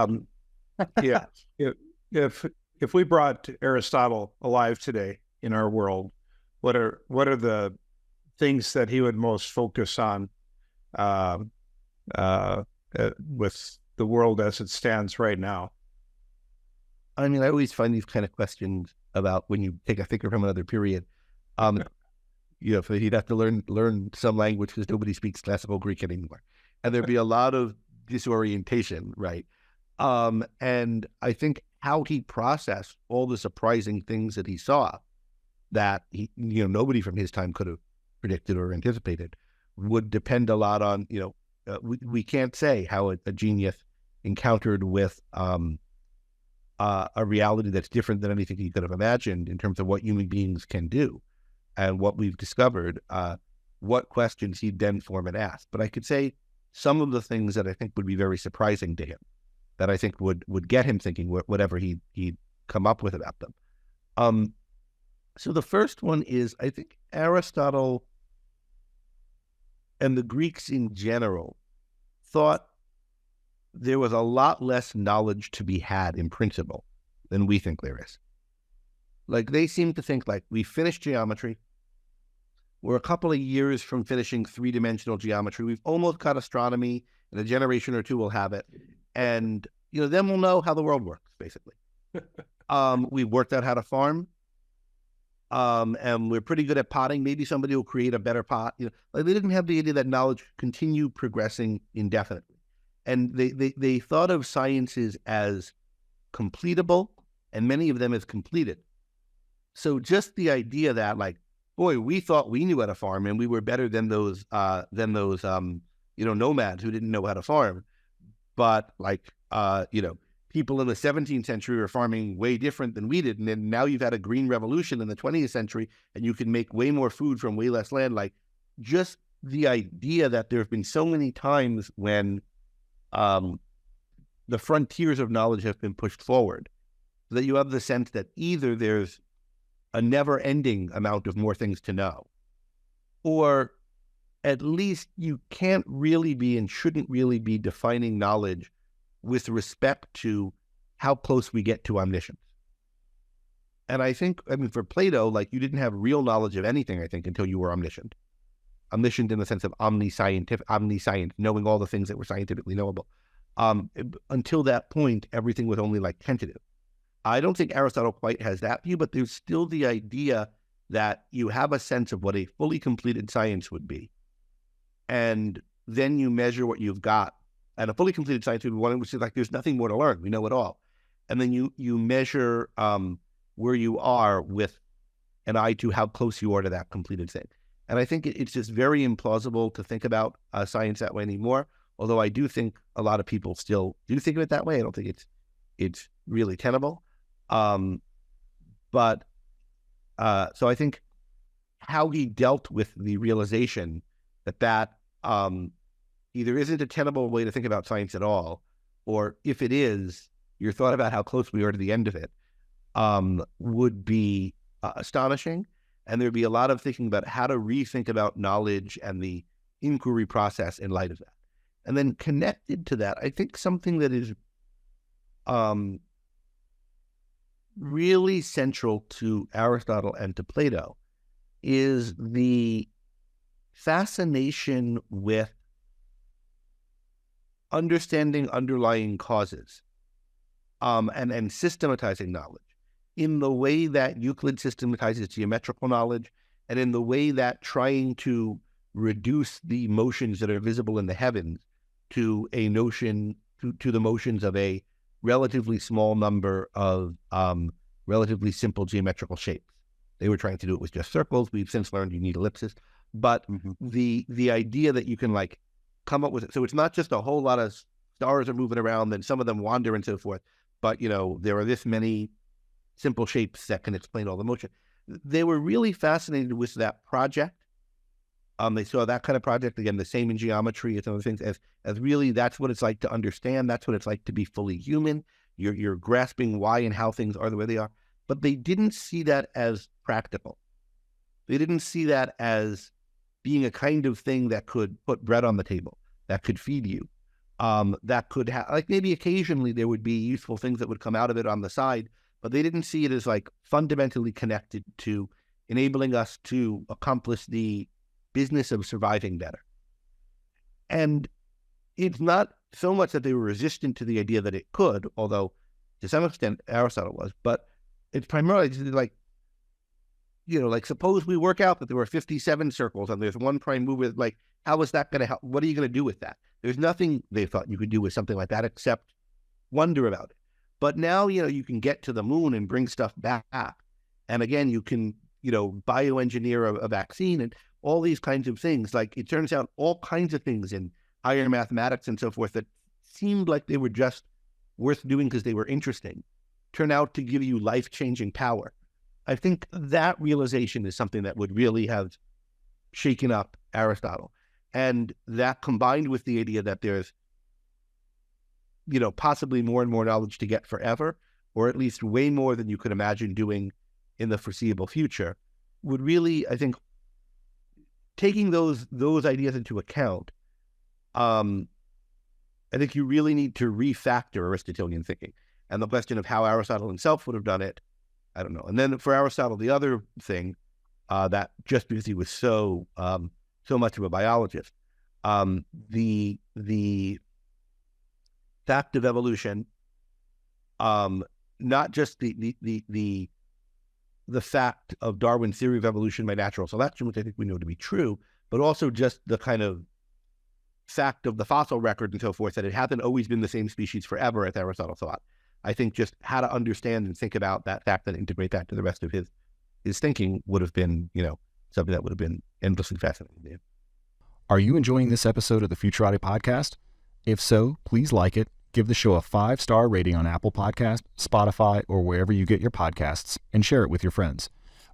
Speaker 2: yeah, if we brought Aristotle alive today in our world, what are the things that he would most focus on with the world as it stands right now?
Speaker 3: I mean, I always find these kind of questions about when you take a thinker from another period. He'd have to learn some language because nobody speaks classical Greek anymore, and there'd be a lot of disorientation, right? And I think how he processed all the surprising things that he saw that nobody from his time could have predicted or anticipated would depend a lot on, we can't say how a genius encountered with a reality that's different than anything he could have imagined in terms of what human beings can do and what we've discovered, what questions he'd then form and ask. But I could say some of the things that I think would be very surprising to him, that I think would get him thinking whatever he'd come up with about them. So the first one is, I think Aristotle and the Greeks in general thought there was a lot less knowledge to be had in principle than we think there is. Like, they seem to think, like, we finished geometry. We're a couple of years from finishing three-dimensional geometry. We've almost got astronomy. In a generation or two, we'll have it. And, then we'll know how the world works, basically. We've worked out how to farm. And we're pretty good at potting. Maybe somebody will create a better pot. Like, they didn't have the idea that knowledge continue progressing indefinitely. And they thought of sciences as completable, and many of them as completed. So just the idea that, like, boy, we thought we knew how to farm, and we were better than those nomads who didn't know how to farm. But, like, people in the 17th century were farming way different than we did. And then now you've had a green revolution in the 20th century, and you can make way more food from way less land. Like, just the idea that there have been so many times when the frontiers of knowledge have been pushed forward, so that you have the sense that either there's a never-ending amount of more things to know, or at least you can't really be and shouldn't really be defining knowledge with respect to how close we get to omniscience. And I think, I mean, for Plato, like, you didn't have real knowledge of anything, I think, until you were omniscient. Omniscient in the sense of omniscient, knowing all the things that were scientifically knowable. Until that point, everything was only like tentative. I don't think Aristotle quite has that view, but there's still the idea that you have a sense of what a fully completed science would be. And then you measure what you've got. And a fully completed science would be one which is like, there's nothing more to learn. We know it all. And then you measure where you are with an eye to how close you are to that completed thing. And I think it's just very implausible to think about science that way anymore. Although I do think a lot of people still do think of it that way. I don't think it's really tenable. So I think how he dealt with the realization that either isn't a tenable way to think about science at all, or if it is, your thought about how close we are to the end of it would be astonishing. And there'd be a lot of thinking about how to rethink about knowledge and the inquiry process in light of that. And then connected to that, I think something that is really central to Aristotle and to Plato is the fascination with understanding underlying causes and systematizing knowledge in the way that Euclid systematizes geometrical knowledge, and in the way that trying to reduce the motions that are visible in the heavens to a notion, to the motions of a relatively small number of relatively simple geometrical shapes. They were trying to do it with just circles. We've since learned you need ellipses. But the idea that you can like come up with it. So it's not just a whole lot of stars are moving around and some of them wander and so forth, but there are this many simple shapes that can explain all the motion. They were really fascinated with that project. They saw that kind of project, again, the same in geometry and other things, as really that's what it's like to understand. That's what it's like to be fully human. You're grasping why and how things are the way they are. But they didn't see that as practical. They didn't see that as being a kind of thing that could put bread on the table, that could feed you, that could have, like, maybe occasionally there would be useful things that would come out of it on the side, but they didn't see it as like fundamentally connected to enabling us to accomplish the business of surviving better. And it's not so much that they were resistant to the idea that it could, although to some extent Aristotle was, but it's primarily like, like suppose we work out that there were 57 circles and there's one prime mover, like, how is that going to help? What are you going to do with that? There's nothing they thought you could do with something like that except wonder about it. But now, you can get to the moon and bring stuff back. And again, you can, bioengineer a vaccine and all these kinds of things. Like, it turns out all kinds of things in higher mathematics and so forth that seemed like they were just worth doing because they were interesting turn out to give you life-changing power. I think that realization is something that would really have shaken up Aristotle. And that combined with the idea that there's, possibly more and more knowledge to get forever, or at least way more than you could imagine doing in the foreseeable future, would really, I think, taking those ideas into account, I think you really need to refactor Aristotelian thinking. And the question of how Aristotle himself would have done it, I don't know. And then for Aristotle, the other thing, that just because he was so much of a biologist, the fact of evolution, not just the fact of Darwin's theory of evolution by natural selection, which I think we know to be true, but also just the kind of fact of the fossil record and so forth, that it hasn't always been the same species forever, as Aristotle thought. I think just how to understand and think about that fact and integrate that to the rest of his thinking would have been, something that would have been endlessly fascinating.
Speaker 1: Are you enjoying this episode of the Futurati podcast? If so, please like it, give the show a 5-star rating on Apple Podcasts, Spotify, or wherever you get your podcasts, and share it with your friends.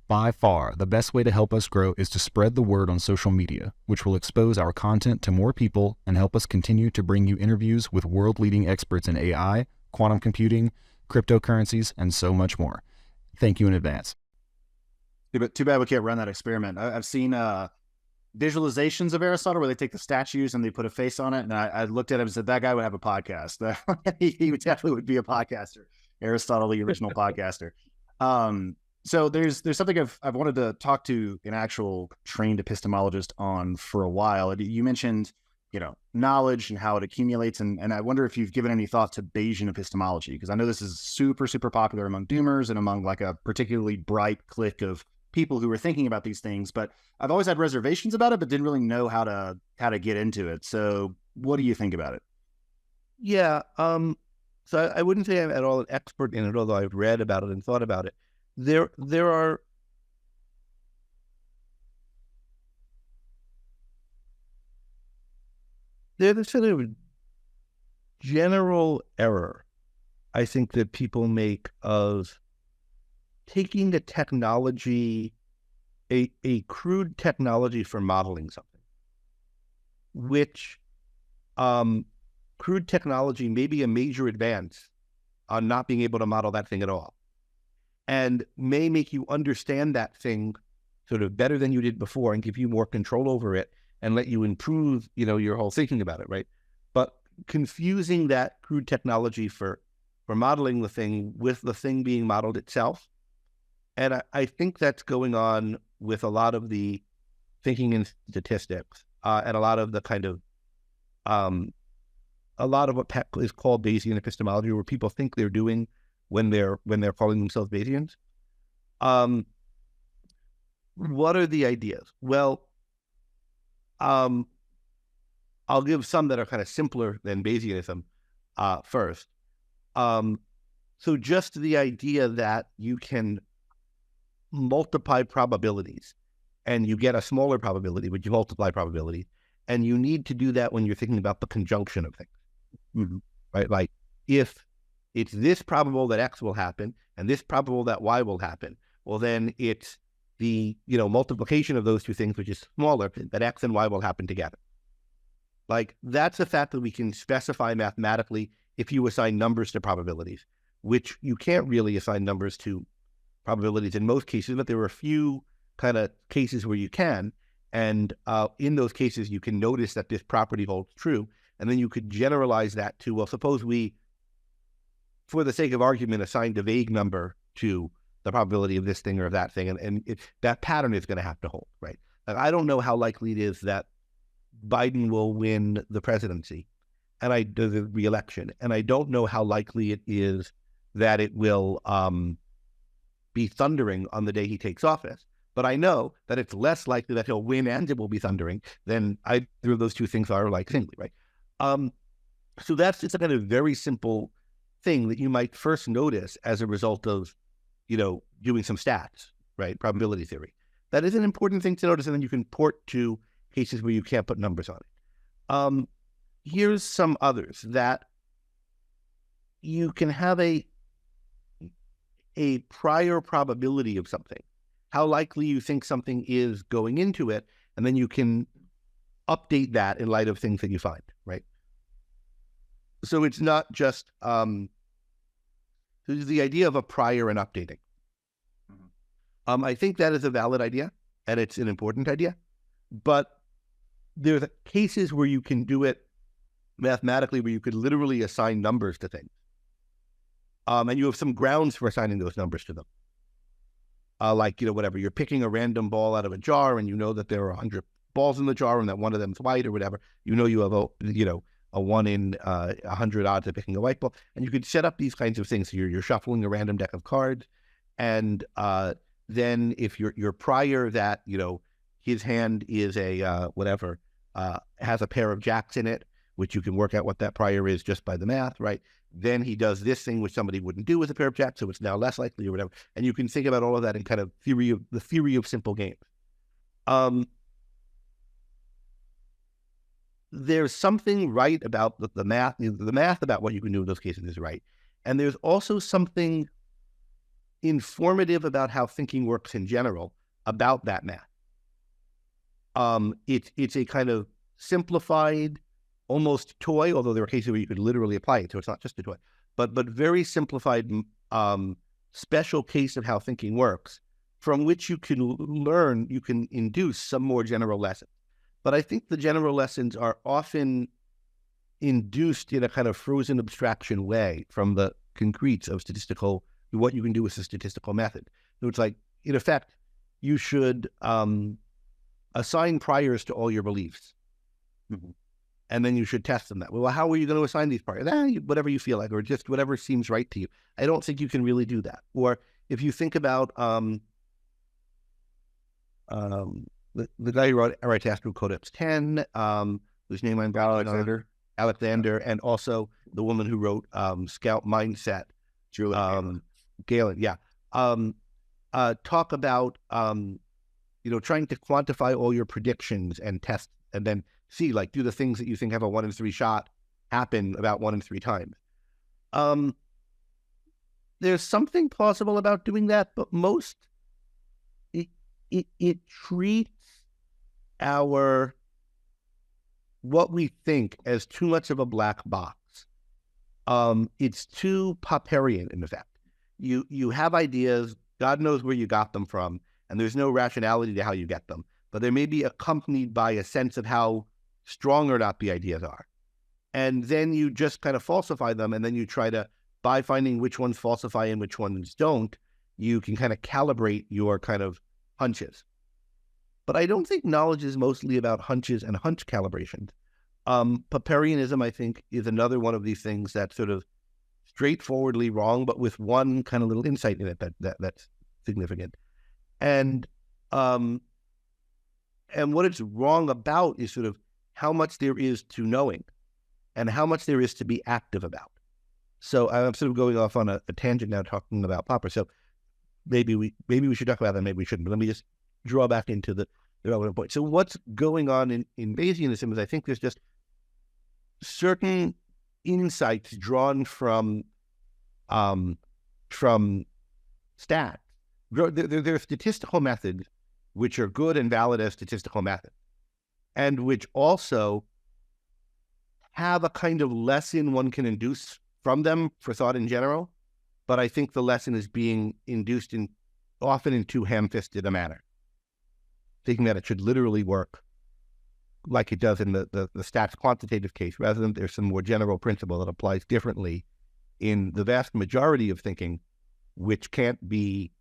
Speaker 1: By far, the best way to help us grow is to spread the word on social media, which will expose our content to more people and help us continue to bring you interviews with world-leading experts in AI, quantum computing, cryptocurrencies, and so much more. Thank you in advance. Too bad we can't run that experiment. I've seen visualizations of Aristotle where they take the statues and they put a face on it, and I looked at him and said, that guy would have a podcast. He definitely would be a podcaster. Aristotle, the original podcaster. So there's something I've wanted to talk to an actual trained epistemologist on for a while. You mentioned, knowledge and how it accumulates, and I wonder if you've given any thought to Bayesian epistemology, because I know this is super, super popular among doomers and among like a particularly bright clique of people who are thinking about these things. But I've always had reservations about it, but didn't really know how to get into it. So what do you think about it?
Speaker 3: Yeah. So I wouldn't say I'm at all an expert in it, although I've read about it and thought about it. There's a sort of general error, I think, that people make of taking a technology, a crude technology for modeling something, which crude technology may be a major advance on not being able to model that thing at all, and may make you understand that thing sort of better than you did before and give you more control over it and let you improve, your whole thinking about it, right? But confusing that crude technology for modeling the thing with the thing being modeled itself. And I think that's going on with a lot of the thinking in statistics and a lot of the kind of a lot of what is called Bayesian epistemology, where people think they're doing when they're calling themselves Bayesians. What are the ideas? Well, I'll give some that are kind of simpler than Bayesianism first. So just the idea that you can multiply probabilities and you get a smaller probability, but you multiply probability, and you need to do that when you're thinking about the conjunction of things. Mm-hmm. Right? Like, if it's this probable that X will happen and this probable that Y will happen, well, then it's the multiplication of those two things, which is smaller, that X and Y will happen together. Like, that's a fact that we can specify mathematically if you assign numbers to probabilities, which you can't really assign numbers to probabilities in most cases, but there are a few kind of cases where you can. And in those cases, you can notice that this property holds true. And then you could generalize that to, well, suppose we, for the sake of argument, assigned a vague number to the probability of this thing or of that thing. And that pattern is going to have to hold, right? Like, I don't know how likely it is that Biden will win the presidency and the re-election. And I don't know how likely it is that it will be thundering on the day he takes office. But I know that it's less likely that he'll win and it will be thundering than either of those two things are like singly, right? So that's just a kind of very simple thing that you might first notice as a result of, doing some stats, right? Probability theory. That is an important thing to notice, and then you can port to cases where you can't put numbers on it. Here's some others that you can have a prior probability of something, how likely you think something is going into it, and then you can update that in light of things that you find, right? So it's not just the idea of a prior and updating. Mm-hmm. I think that is a valid idea, and it's an important idea, but there's cases where you can do it mathematically, where you could literally assign numbers to things. And you have some grounds for assigning those numbers to them. Like, whatever, you're picking a random ball out of a jar and you know that there are 100 balls in the jar and that one of them's white or whatever. You have a 1 in 100 odds of picking a white ball. And you could set up these kinds of things. So you're shuffling a random deck of cards. And then if you're prior that, his hand is has a pair of jacks in it, which you can work out what that prior is just by the math, right? Then he does this thing which somebody wouldn't do with a pair of jacks, so it's now less likely or whatever. And you can think about all of that in kind of the theory of simple games. There's something right about the math. The math about what you can do in those cases is right. And there's also something informative about how thinking works in general about that math. It's a kind of simplified, almost toy, although there are cases where you could literally apply it, so it's not just a toy, but very simplified, special case of how thinking works, from which you can induce some more general lessons. But I think the general lessons are often induced in a kind of frozen abstraction way from the concretes of statistical what you can do with a statistical method. So it's like, in effect, you should assign priors to all your beliefs. Mm-hmm. And then you should test them that way. Well, how are you going to assign these priors? Whatever you feel like, or just whatever seems right to you. I don't think you can really do that. Or if you think about the guy who writes Astro Codex 10, whose name I'm Alexander, and also the woman who wrote Scout Mindset, Galen. Yeah. Talk about trying to quantify all your predictions and test, and then see, like, do the things that you think have a 1 in 3 shot happen about 1 in 3 times. There's something plausible about doing that, but most it treats what we think as too much of a black box. It's too Popperian, in effect. You have ideas, God knows where you got them from, and there's no rationality to how you get them, but they may be accompanied by a sense of how strong or not the ideas are. And then you just kind of falsify them, and then you try to, by finding which ones falsify and which ones don't, you can kind of calibrate your kind of hunches. But I don't think knowledge is mostly about hunches and hunch calibrations. Popperianism, I think, is another one of these things that's sort of straightforwardly wrong, but with one kind of little insight in it that's significant. And what it's wrong about is sort of how much there is to knowing and how much there is to be active about. So I'm sort of going off on a tangent now, talking about Popper. So maybe we should talk about that, maybe we shouldn't. But let me just draw back into the relevant point. So what's going on in Bayesianism is, I think there's just certain insights drawn from stats. There are statistical methods which are good and valid as statistical methods, and which also have a kind of lesson one can induce from them for thought in general. But I think the lesson is being induced often in too ham-fisted a manner, thinking that it should literally work like it does in the stats quantitative case, rather than there's some more general principle that applies differently in the vast majority of thinking, which can't be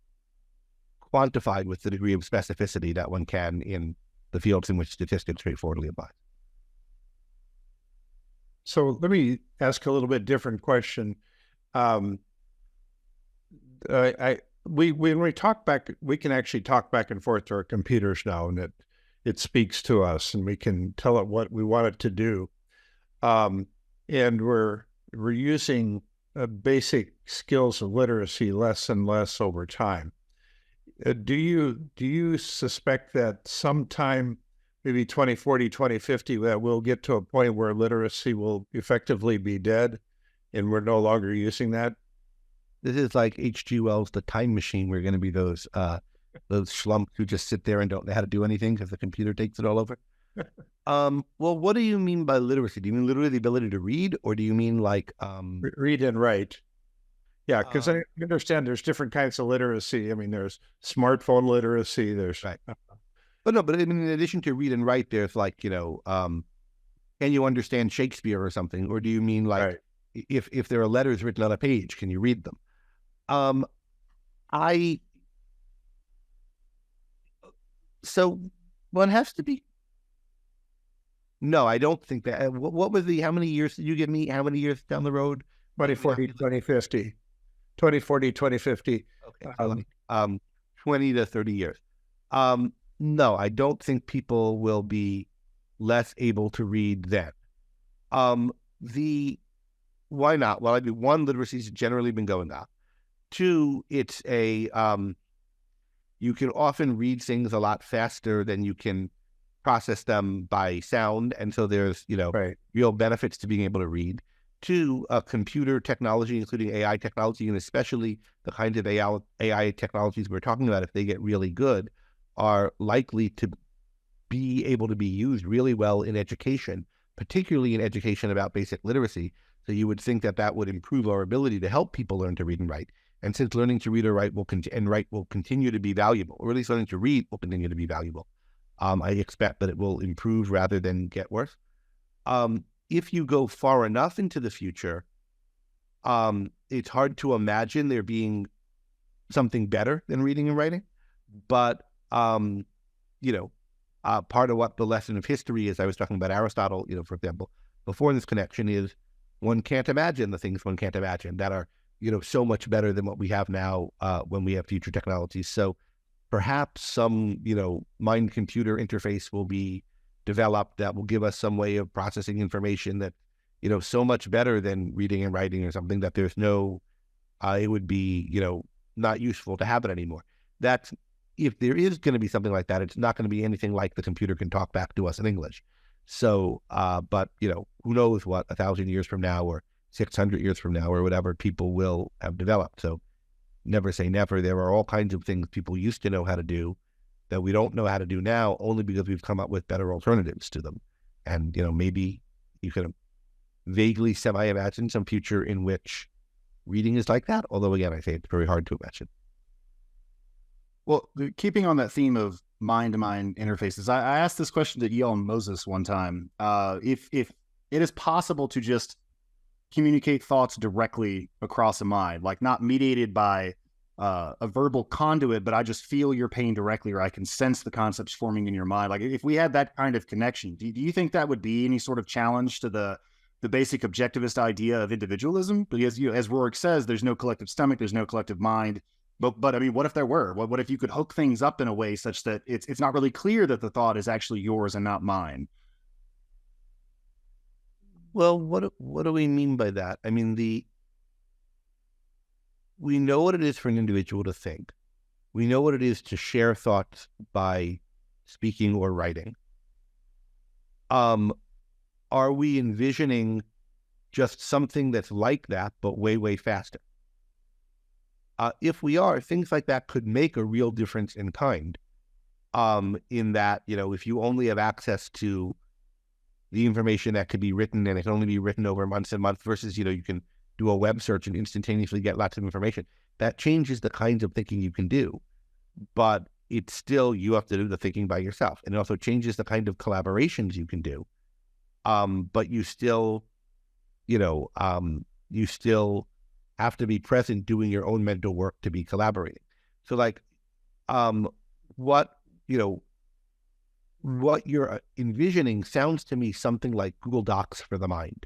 Speaker 3: quantified with the degree of specificity that one can in the fields in which statistics straightforwardly apply.
Speaker 2: So let me ask a little bit different question. When we talk back, we can actually talk back and forth to our computers now, and it speaks to us, and we can tell it what we want it to do. And we're using basic skills of literacy less and less over time. Do you suspect that sometime, maybe 2040, 2050, that we'll get to a point where literacy will effectively be dead and we're no longer using that?
Speaker 3: This is like H.G. Wells' The Time Machine. We're going to be those schlumps who just sit there and don't know how to do anything because the computer takes it all over. Well, what do you mean by literacy? Do you mean literally the ability to read, or do you mean like
Speaker 2: read and write? Yeah, because I understand there's different kinds of literacy. I mean, there's smartphone literacy. There's
Speaker 3: right. But I mean, in addition to read and write, there's like, can you understand Shakespeare or something? Or do you mean like, right, if there are letters written on a page, can you read them? So one has to be. No, I don't think that. What was how many years did you give me? How many years down the road?
Speaker 2: 2040, 2050. 2040, 2050.
Speaker 3: Okay. 20 to 30 years. No, I don't think people will be less able to read then. Why not? Well, I mean, one, literacy's generally been going up. Two, it's you can often read things a lot faster than you can process them by sound. And so there's,
Speaker 2: right,
Speaker 3: real benefits to being able to read. Two, computer technology, including AI technology, and especially the kinds of AI technologies we're talking about, if they get really good, are likely to be able to be used really well in education, particularly in education about basic literacy. So you would think that that would improve our ability to help people learn to read and write. And since learning to read or write will continue to be valuable, or at least learning to read will continue to be valuable, I expect that it will improve rather than get worse. If you go far enough into the future, it's hard to imagine there being something better than reading and writing. But, you know, part of what the lesson of history is, I was talking about Aristotle, you know, for example, before this connection, is one can't imagine the things one can't imagine that are, you know, so much better than what we have now when we have future technologies. So perhaps some, you know, mind-computer interface will be developed that will give us some way of processing information that, you know, so much better than reading and writing or something that there's no, it would be, you know, not useful to have it anymore. That's, if there is going to be something like that, it's not going to be anything like the computer can talk back to us in English. So, but, you know, who knows what 1,000 years from now or 600 years from now or whatever people will have developed. So never say never. There are all kinds of things people used to know how to do that we don't know how to do now, only because we've come up with better alternatives to them. And, you know, maybe you can vaguely semi-imagine some future in which reading is like that. Although, again, I say it's very hard to imagine.
Speaker 1: Well, keeping on that theme of mind-to-mind interfaces, I asked this question to E.L. Moses one time. If it is possible to just communicate thoughts directly across a mind, like not mediated by a verbal conduit, but I just feel your pain directly, or I can sense the concepts forming in your mind. Like if we had that kind of connection, do you think that would be any sort of challenge to the basic objectivist idea of individualism? Because, you know, as Rourke says, there's no collective stomach, there's no collective mind. But I mean, what if there were? What if you could hook things up in a way such that it's not really clear that the thought is actually yours and not mine?
Speaker 3: Well, what do we mean by that? I mean, we know what it is for an individual to think. We know what it is to share thoughts by speaking or writing. Are we envisioning just something that's like that, but way, way faster? If we are, things like that could make a real difference in kind. In that, you know, if you only have access to the information that could be written, and it can only be written over months and months, versus, you know, you can do a web search and instantaneously get lots of information, that changes the kinds of thinking you can do. But it's still, you have to do the thinking by yourself. And it also changes the kind of collaborations you can do. But you still, you know, you still have to be present doing your own mental work to be collaborating. So like, what you're envisioning sounds to me something like Google Docs for the mind,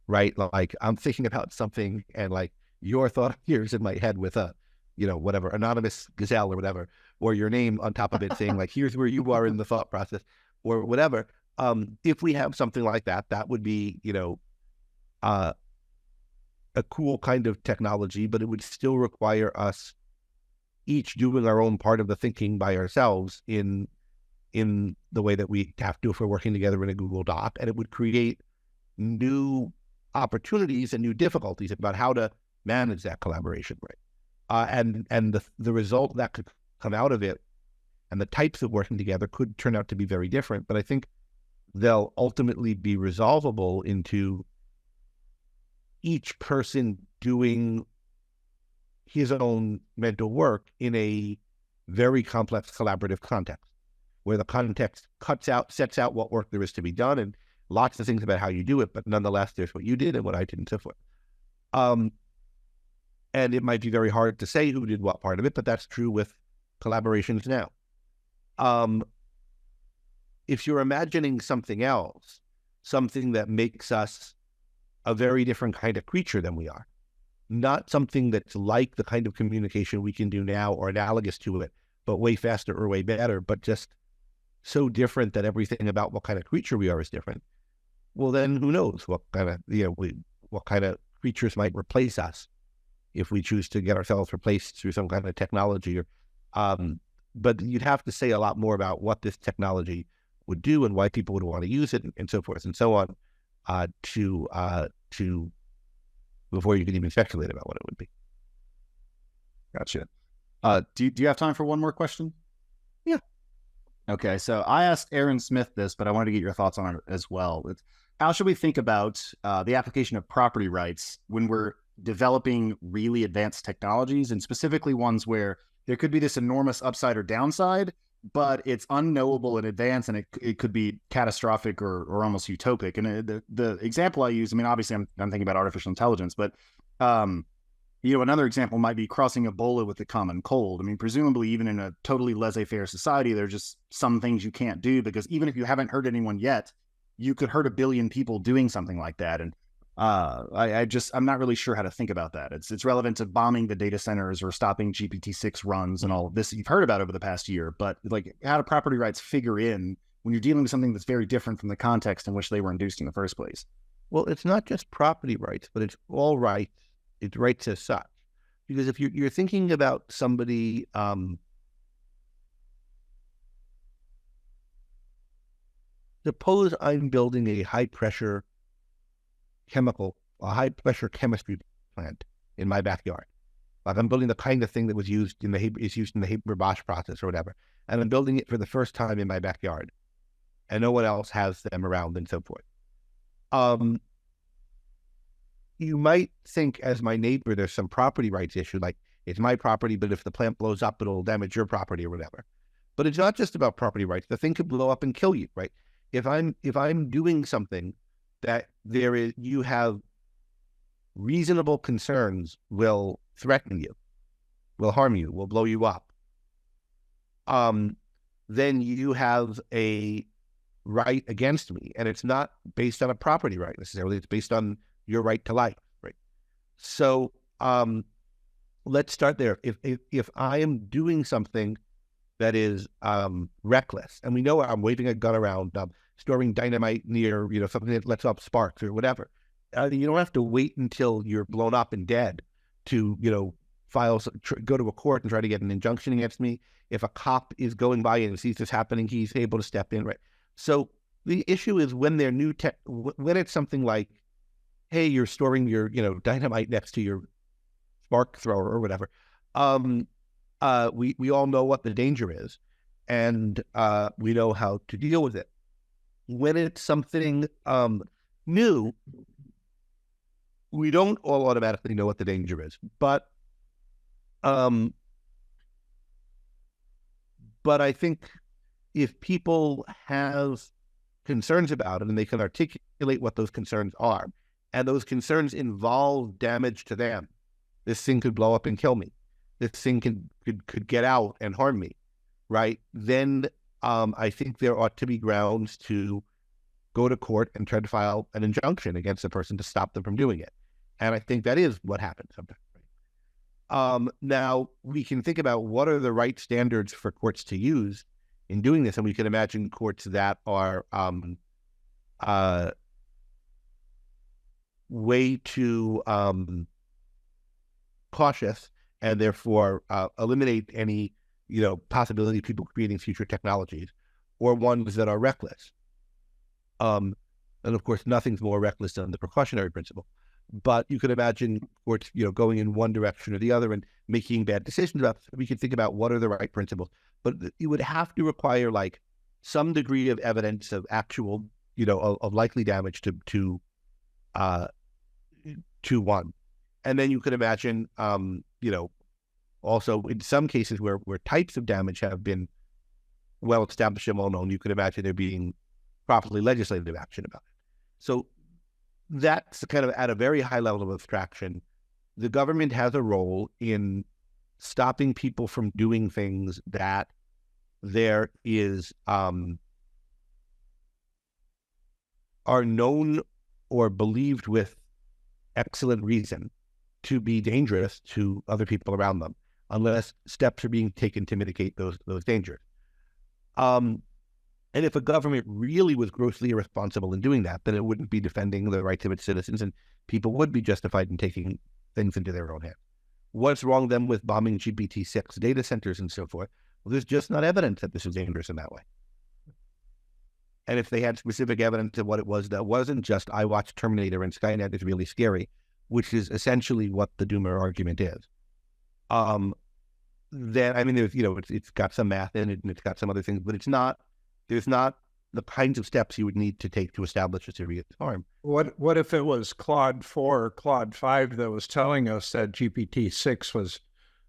Speaker 3: right? Like I'm thinking about something and like your thought appears in my head with a, you know, whatever, anonymous gazelle or whatever, or your name on top of it saying like, here's where you are in the thought process or whatever. If we have something like that, that would be, you know, a cool kind of technology, but it would still require us each doing our own part of the thinking by ourselves in the way that we have to if we're working together in a Google Doc, and it would create new opportunities and new difficulties about how to manage that collaboration, right? And the result that could come out of it and the types of working together could turn out to be very different, but I think they'll ultimately be resolvable into each person doing his own mental work in a very complex collaborative context, where the context sets out what work there is to be done and lots of things about how you do it, but nonetheless, there's what you did and what I did and so forth. And it might be very hard to say who did what part of it, but that's true with collaborations now. If you're imagining something else, something that makes us a very different kind of creature than we are, not something that's like the kind of communication we can do now or analogous to it, but way faster or way better, but just so different that everything about what kind of creature we are is different. Well, then who knows what kind of, you know, what kind of creatures might replace us if we choose to get ourselves replaced through some kind of technology. Or, but you'd have to say a lot more about what this technology would do and why people would want to use it and so forth and so on, to before you can even speculate about what it would be.
Speaker 1: Gotcha. Do you have time for one more question?
Speaker 3: Yeah.
Speaker 1: Okay, so I asked Aaron Smith this, but I wanted to get your thoughts on it as well. How should we think about the application of property rights when we're developing really advanced technologies, and specifically ones where there could be this enormous upside or downside, but it's unknowable in advance, and it could be catastrophic or almost utopic. And the example I use, I mean, obviously I'm thinking about artificial intelligence, but Another example might be crossing Ebola with the common cold. I mean, presumably, even in a totally laissez-faire society, there's just some things you can't do, because even if you haven't hurt anyone yet, you could hurt a billion people doing something like that. And I'm not really sure how to think about that. It's relevant to bombing the data centers or stopping GPT-6 runs and all of this you've heard about over the past year. But like, how do property rights figure in when you're dealing with something that's very different from the context in which they were induced in the first place?
Speaker 3: Well, it's not just property rights, but it's all rights. It's rights as such. Because if you're thinking about somebody, suppose I'm building a high-pressure chemistry plant in my backyard. Like, I'm building the kind of thing that is used in the Haber-Bosch process or whatever, and I'm building it for the first time in my backyard, and no one else has them around and so forth. You might think, as my neighbor, there's some property rights issue, like it's my property, but if the plant blows up, it'll damage your property or whatever. But it's not just about property rights. The thing could blow up and kill you, right? If I'm doing something that you have reasonable concerns will threaten you, will harm you, will blow you up, then you have a right against me, and it's not based on a property right necessarily. It's based on your right to life, right? So let's start there. If I am doing something that is reckless, and we know I'm waving a gun around, storing dynamite near something that lets off sparks or whatever, you don't have to wait until you're blown up and dead to go to a court and try to get an injunction against me. If a cop is going by and sees this happening, he's able to step in, right? So the issue is when they're when it's something like, hey, you're storing your, dynamite next to your spark thrower or whatever. We all know what the danger is, and we know how to deal with it. When it's something new, we don't all automatically know what the danger is. But I think if people have concerns about it and they can articulate what those concerns are, and those concerns involve damage to them, this thing could blow up and kill me, this thing could get out and harm me, right? Then I think there ought to be grounds to go to court and try to file an injunction against the person to stop them from doing it. And I think that is what happens sometimes. Now, we can think about what are the right standards for courts to use in doing this, and we can imagine courts that are way too cautious and therefore eliminate any possibility of people creating future technologies, or ones that are reckless. And of course, nothing's more reckless than the precautionary principle. But you could imagine courts, going in one direction or the other and making bad decisions about it. We could think about what are the right principles, but it would have to require like some degree of evidence of actual, of likely damage to one. And then you could imagine, also in some cases where types of damage have been well established and well known, you could imagine there being properly legislative action about it. So that's kind of at a very high level of abstraction. The government has a role in stopping people from doing things that there is are known or believed with excellent reason to be dangerous to other people around them, unless steps are being taken to mitigate those dangers. And if a government really was grossly irresponsible in doing that, then it wouldn't be defending the rights of its citizens, and people would be justified in taking things into their own hands. What's wrong then with bombing GPT-6 data centers and so forth? Well, there's just not evidence that this is dangerous in that way. And if they had specific evidence of what it was that wasn't just, I watched Terminator and Skynet is really scary, which is essentially what the Doomer argument is, then, I mean, there's, it's got some math in it and it's got some other things, but there's not the kinds of steps you would need to take to establish a serious harm.
Speaker 2: What if it was Claude 4 or Claude 5 that was telling us that GPT-6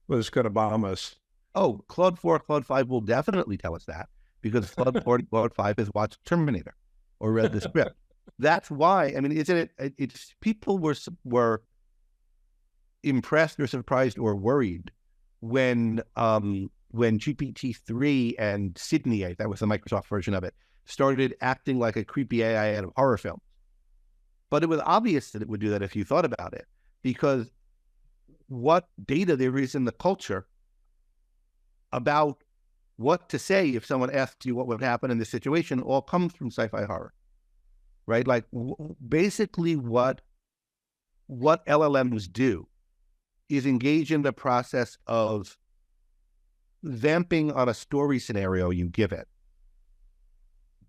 Speaker 2: was going to bomb us?
Speaker 3: Oh, Claude 4, Claude 5 will definitely tell us that, because Claude 4 and Claude 5 has watched Terminator or read the script. That's why, I mean, isn't it? It's people were impressed or surprised or worried when GPT-3 and Sydney, that was the Microsoft version of it, started acting like a creepy AI out of horror films. But it was obvious that it would do that if you thought about it, because what data there is in the culture about what to say if someone asks you what would happen in this situation all comes from sci-fi horror, right? Like basically what LLMs do is engage in the process of vamping on a story scenario you give it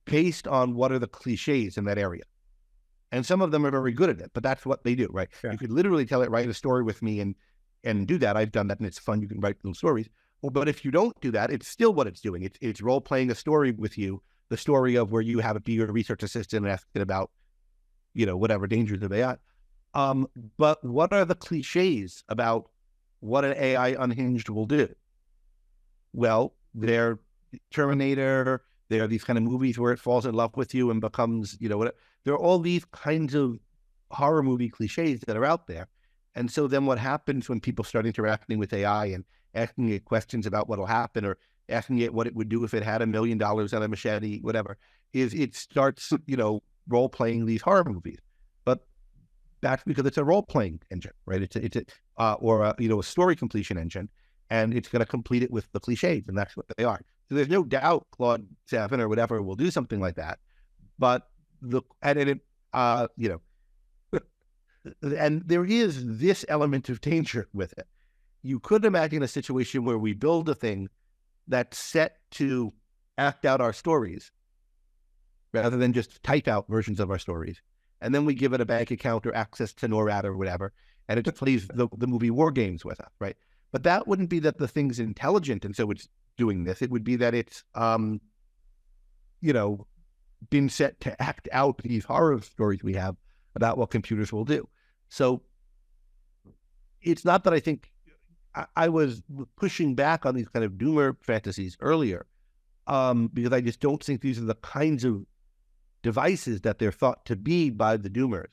Speaker 3: based on what are the cliches in that area. And some of them are very good at it, but that's what they do, right? Yeah. You could literally tell it, write a story with me and do that. I've done that and it's fun. You can write little stories. Well, but if you don't do that, it's still what it's doing. It's role-playing a story with you, the story of where you have it be your research assistant and ask it about, whatever dangers of AI. But what are the cliches about what an AI unhinged will do? Well, they're Terminator. There are these kind of movies where it falls in love with you and becomes, whatever. There are all these kinds of horror movie cliches that are out there. And so then what happens when people start interacting with AI and asking it questions about what will happen or asking it what it would do if it had $1 million on a machete, whatever, is it starts, role-playing these horror movies. But that's because it's a role-playing engine, right? It's a story completion engine, and it's going to complete it with the cliches, and that's what they are. So there's no doubt Claude 7 or whatever will do something like that. But and there is this element of danger with it. You could imagine a situation where we build a thing that's set to act out our stories rather than just type out versions of our stories. And then we give it a bank account or access to NORAD or whatever, and it just plays the movie War Games with us, right? But that wouldn't be that the thing's intelligent and so it's doing this. It would be that it's, been set to act out these horror stories we have about what computers will do. So it's not that I think I was pushing back on these kind of doomer fantasies earlier, because I just don't think these are the kinds of devices that they're thought to be by the doomers,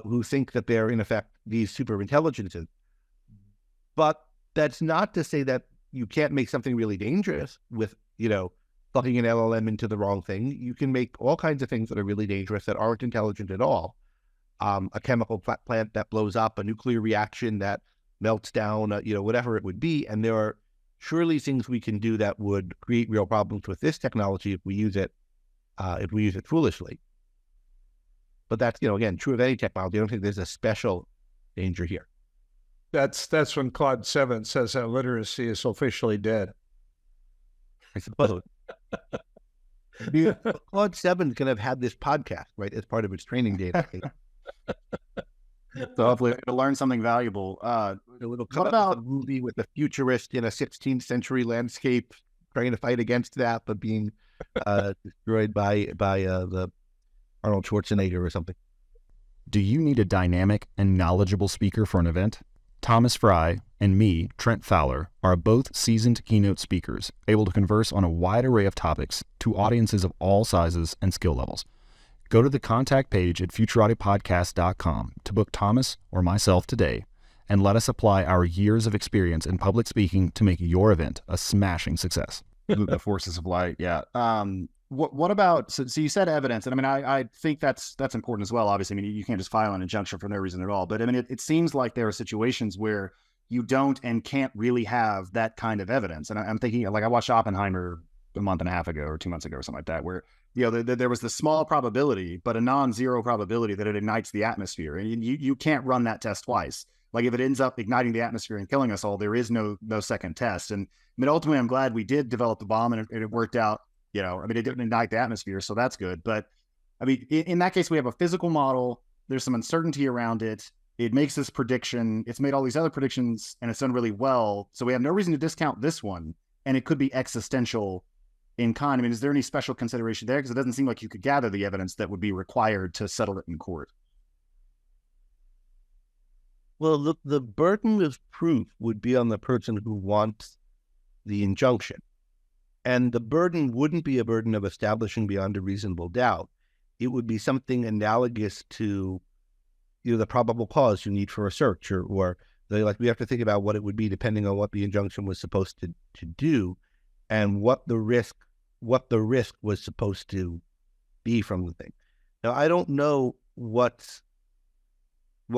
Speaker 3: who think that they're in effect these super intelligences. But that's not to say that you can't make something really dangerous with, plugging an LLM into the wrong thing. You can make all kinds of things that are really dangerous that aren't intelligent at all. A chemical plant that blows up, a nuclear reaction that melts down, whatever it would be. And there are surely things we can do that would create real problems with this technology if we use it foolishly. But that's, again, true of any technology. I don't think there's a special danger here.
Speaker 2: That's when Claude 7 says that literacy is officially dead.
Speaker 3: I suppose. Claude 7 could have had this podcast, right, as part of its training data.
Speaker 1: So hopefully it'll learn something valuable.
Speaker 3: It'll come about a movie with a futurist in a 16th century landscape trying to fight against that, but being destroyed by the Arnold Schwarzenegger or something.
Speaker 1: Do you need a dynamic and knowledgeable speaker for an event? Thomas Fry and me, Trent Fowler, are both seasoned keynote speakers, able to converse on a wide array of topics to audiences of all sizes and skill levels. Go to the contact page at futuratiepodcast.com to book Thomas or myself today, and let us apply our years of experience in public speaking to make your event a smashing success. The forces of light, yeah. What about, so you said evidence, and I mean, I think that's important as well. Obviously, I mean, you can't just file an injunction for no reason at all. But I mean, it seems like there are situations where you don't and can't really have that kind of evidence. And I'm thinking, like, I watched Oppenheimer a month and a half ago or 2 months ago or something like that, where, there was the small probability, but a non-zero probability that it ignites the atmosphere. And you can't run that test twice. Like, if it ends up igniting the atmosphere and killing us all, there is no second test. And I mean, ultimately, I'm glad we did develop the bomb and it worked out. I mean, it didn't ignite the atmosphere, so that's good. But I mean, in that case, we have a physical model. There's some uncertainty around it. It makes this prediction. It's made all these other predictions, and it's done really well. So we have no reason to discount this one. And it could be existential in kind. I mean, is there any special consideration there? Because it doesn't seem like you could gather the evidence that would be required to settle it in court.
Speaker 3: Well, the burden of proof would be on the person who wants the injunction. And the burden wouldn't be a burden of establishing beyond a reasonable doubt. It would be something analogous to, the probable cause you need for a search or We have to think about what it would be depending on what the injunction was supposed to do, and what the risk was supposed to be from the thing. Now, I don't know well,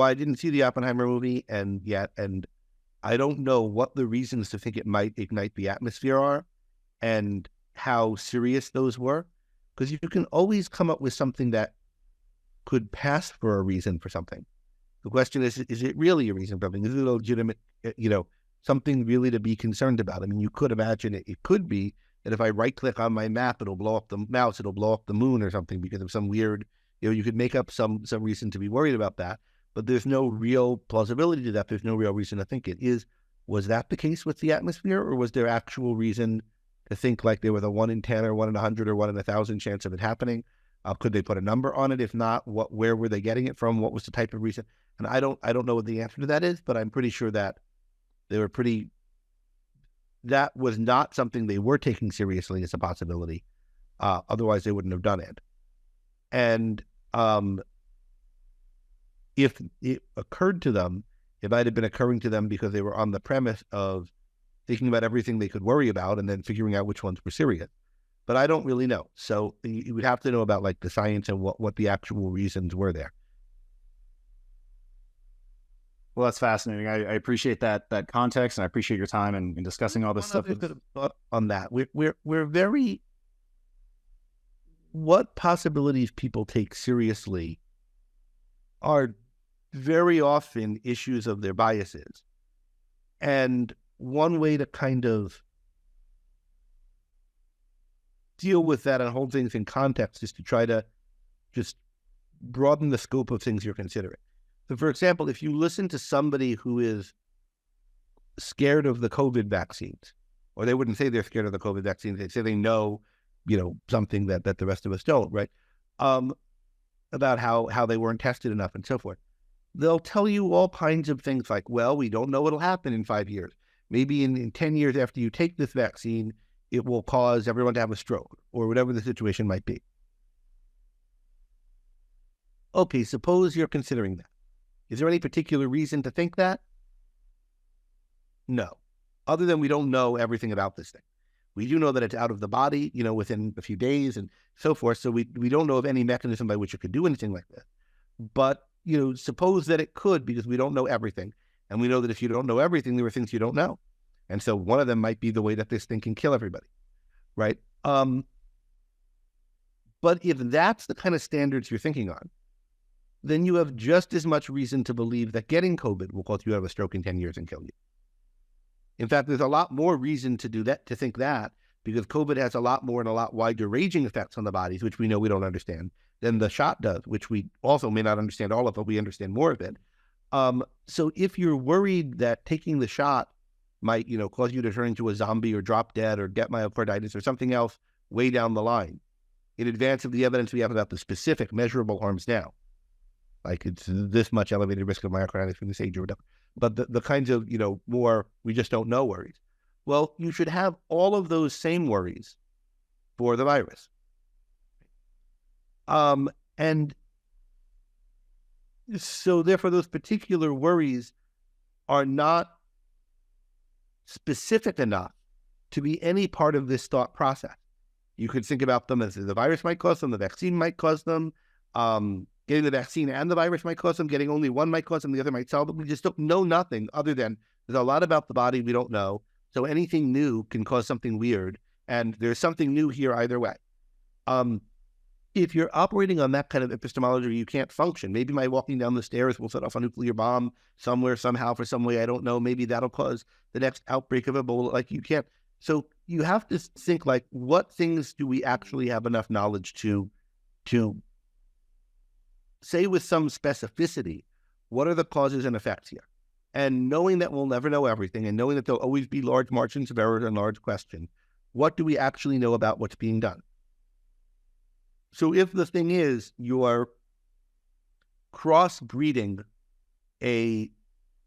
Speaker 3: I didn't see the Oppenheimer movie and I don't know what the reasons to think it might ignite the atmosphere are and how serious those were, because you can always come up with something that could pass for a reason for something. The question is it really a reason for something? Is it a legitimate, something really to be concerned about? I mean, you could imagine it could be that if I right-click on my map, it'll blow up the mouse, it'll blow up the moon or something because of some weird, you could make up some reason to be worried about that, but there's no real plausibility to that. There's no real reason to think it is. Was that the case with the atmosphere, or was there actual reason to think like there was a 1 in 10 or 1 in 100 or 1 in 1,000 chance of it happening? Could they put a number on it? If not, where were they getting it from? What was the type of reason? And I don't know what the answer to that is, but I'm pretty sure that that was not something they were taking seriously as a possibility. Otherwise, they wouldn't have done it. And if it occurred to them, it might have been occurring to them because they were on the premise of thinking about everything they could worry about and then figuring out which ones were serious. But I don't really know. So you would have to know about like the science and what the actual reasons were there.
Speaker 1: Well, that's fascinating. I appreciate that context, and I appreciate your time in discussing all this stuff.
Speaker 3: On that, we're very, what possibilities people take seriously are very often issues of their biases. And one way to kind of deal with that and hold things in context is to try to just broaden the scope of things you're considering. So, for example, if you listen to somebody who is scared of the COVID vaccines, or they wouldn't say they're scared of the COVID vaccines, they'd say they know, something that the rest of us don't, right? About how they weren't tested enough and so forth. They'll tell you all kinds of things like, well, we don't know what'll happen in 5 years. Maybe in 10 years after you take this vaccine, it will cause everyone to have a stroke, or whatever the situation might be. Okay, suppose you're considering that. Is there any particular reason to think that? No, other than we don't know everything about this thing. We do know that it's out of the body, within a few days and so forth. So we don't know of any mechanism by which it could do anything like this. But, suppose that it could, because we don't know everything. And we know that if you don't know everything, there are things you don't know. And so one of them might be the way that this thing can kill everybody, right? But if that's the kind of standards you're thinking on, then you have just as much reason to believe that getting COVID will cause you to have a stroke in 10 years and kill you. In fact, there's a lot more reason to do that, to think that, because COVID has a lot more and a lot wider ranging effects on the bodies, which we know we don't understand, than the shot does, which we also may not understand all of, but we understand more of it. So if you're worried that taking the shot might, cause you to turn into a zombie or drop dead or get myocarditis or something else way down the line, in advance of the evidence we have about the specific measurable harms now, like it's this much elevated risk of myocarditis from this age or whatever, but the kinds of, more we just don't know worries. Well, you should have all of those same worries for the virus. And so therefore those particular worries are not specific enough to be any part of this thought process. You could think about them as the virus might cause them, the vaccine might cause them, getting the vaccine and the virus might cause them, getting only one might cause them, the other might solve them. We just don't know nothing other than there's a lot about the body we don't know. So anything new can cause something weird, and there's something new here either way. If you're operating on that kind of epistemology, you can't function. Maybe my walking down the stairs will set off a nuclear bomb somewhere, somehow, for some way, I don't know. Maybe that'll cause the next outbreak of Ebola. Like, you can't. So you have to think, like, what things do we actually have enough knowledge to say with some specificity, what are the causes and effects here? And knowing that we'll never know everything, and knowing that there'll always be large margins of error and large questions, what do we actually know about what's being done? So if the thing is you are crossbreeding a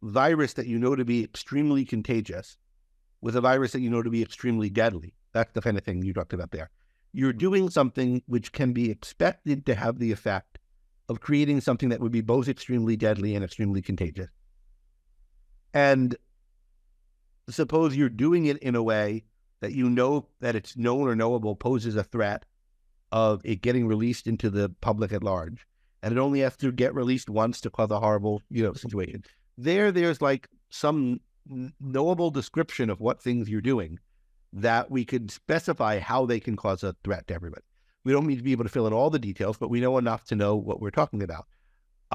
Speaker 3: virus that you know to be extremely contagious with a virus that you know to be extremely deadly, that's the kind of thing you talked about there. You're doing something which can be expected to have the effect of creating something that would be both extremely deadly and extremely contagious. And suppose you're doing it in a way that you know that it's known or knowable poses a threat of it getting released into the public at large, and it only has to get released once to cause a horrible, situation. There's like some knowable description of what things you're doing that we could specify how they can cause a threat to everybody. We don't need to be able to fill in all the details, but we know enough to know what we're talking about.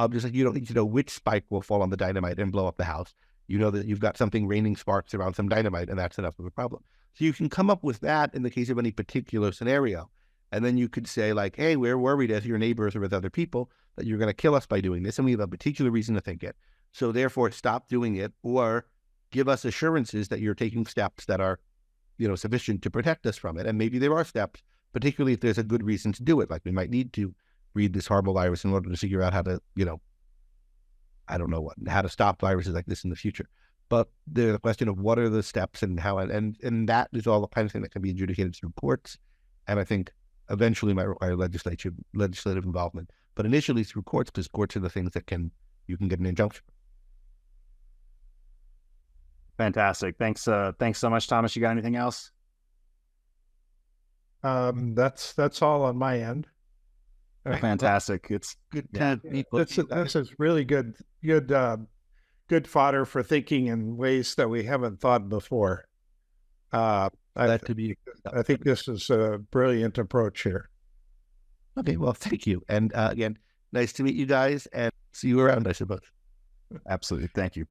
Speaker 3: Just like you don't need to know which spike will fall on the dynamite and blow up the house. You know that you've got something raining sparks around some dynamite, and that's enough of a problem. So you can come up with that in the case of any particular scenario. And then you could say like, hey, we're worried as your neighbors or with other people that you're going to kill us by doing this, and we have a particular reason to think it. So therefore, stop doing it, or give us assurances that you're taking steps that are, sufficient to protect us from it. And maybe there are steps, particularly if there's a good reason to do it. Like we might need to breed this horrible virus in order to figure out how to, I don't know how to stop viruses like this in the future. But the question of what are the steps and how, and that is all the kind of thing that can be adjudicated through courts. And I think eventually might require legislative involvement, but initially through courts, because courts are the things that you can get an injunction.
Speaker 1: Fantastic. Thanks so much, Thomas. You got anything else?
Speaker 2: That's all on my end.
Speaker 1: Fantastic. It's
Speaker 3: good to meet
Speaker 2: This is really good fodder for thinking in ways that we haven't thought before. I think this is a brilliant approach here.
Speaker 3: Okay, well, thank you. And again, nice to meet you guys, and see you around, I suppose.
Speaker 1: Absolutely. Thank you.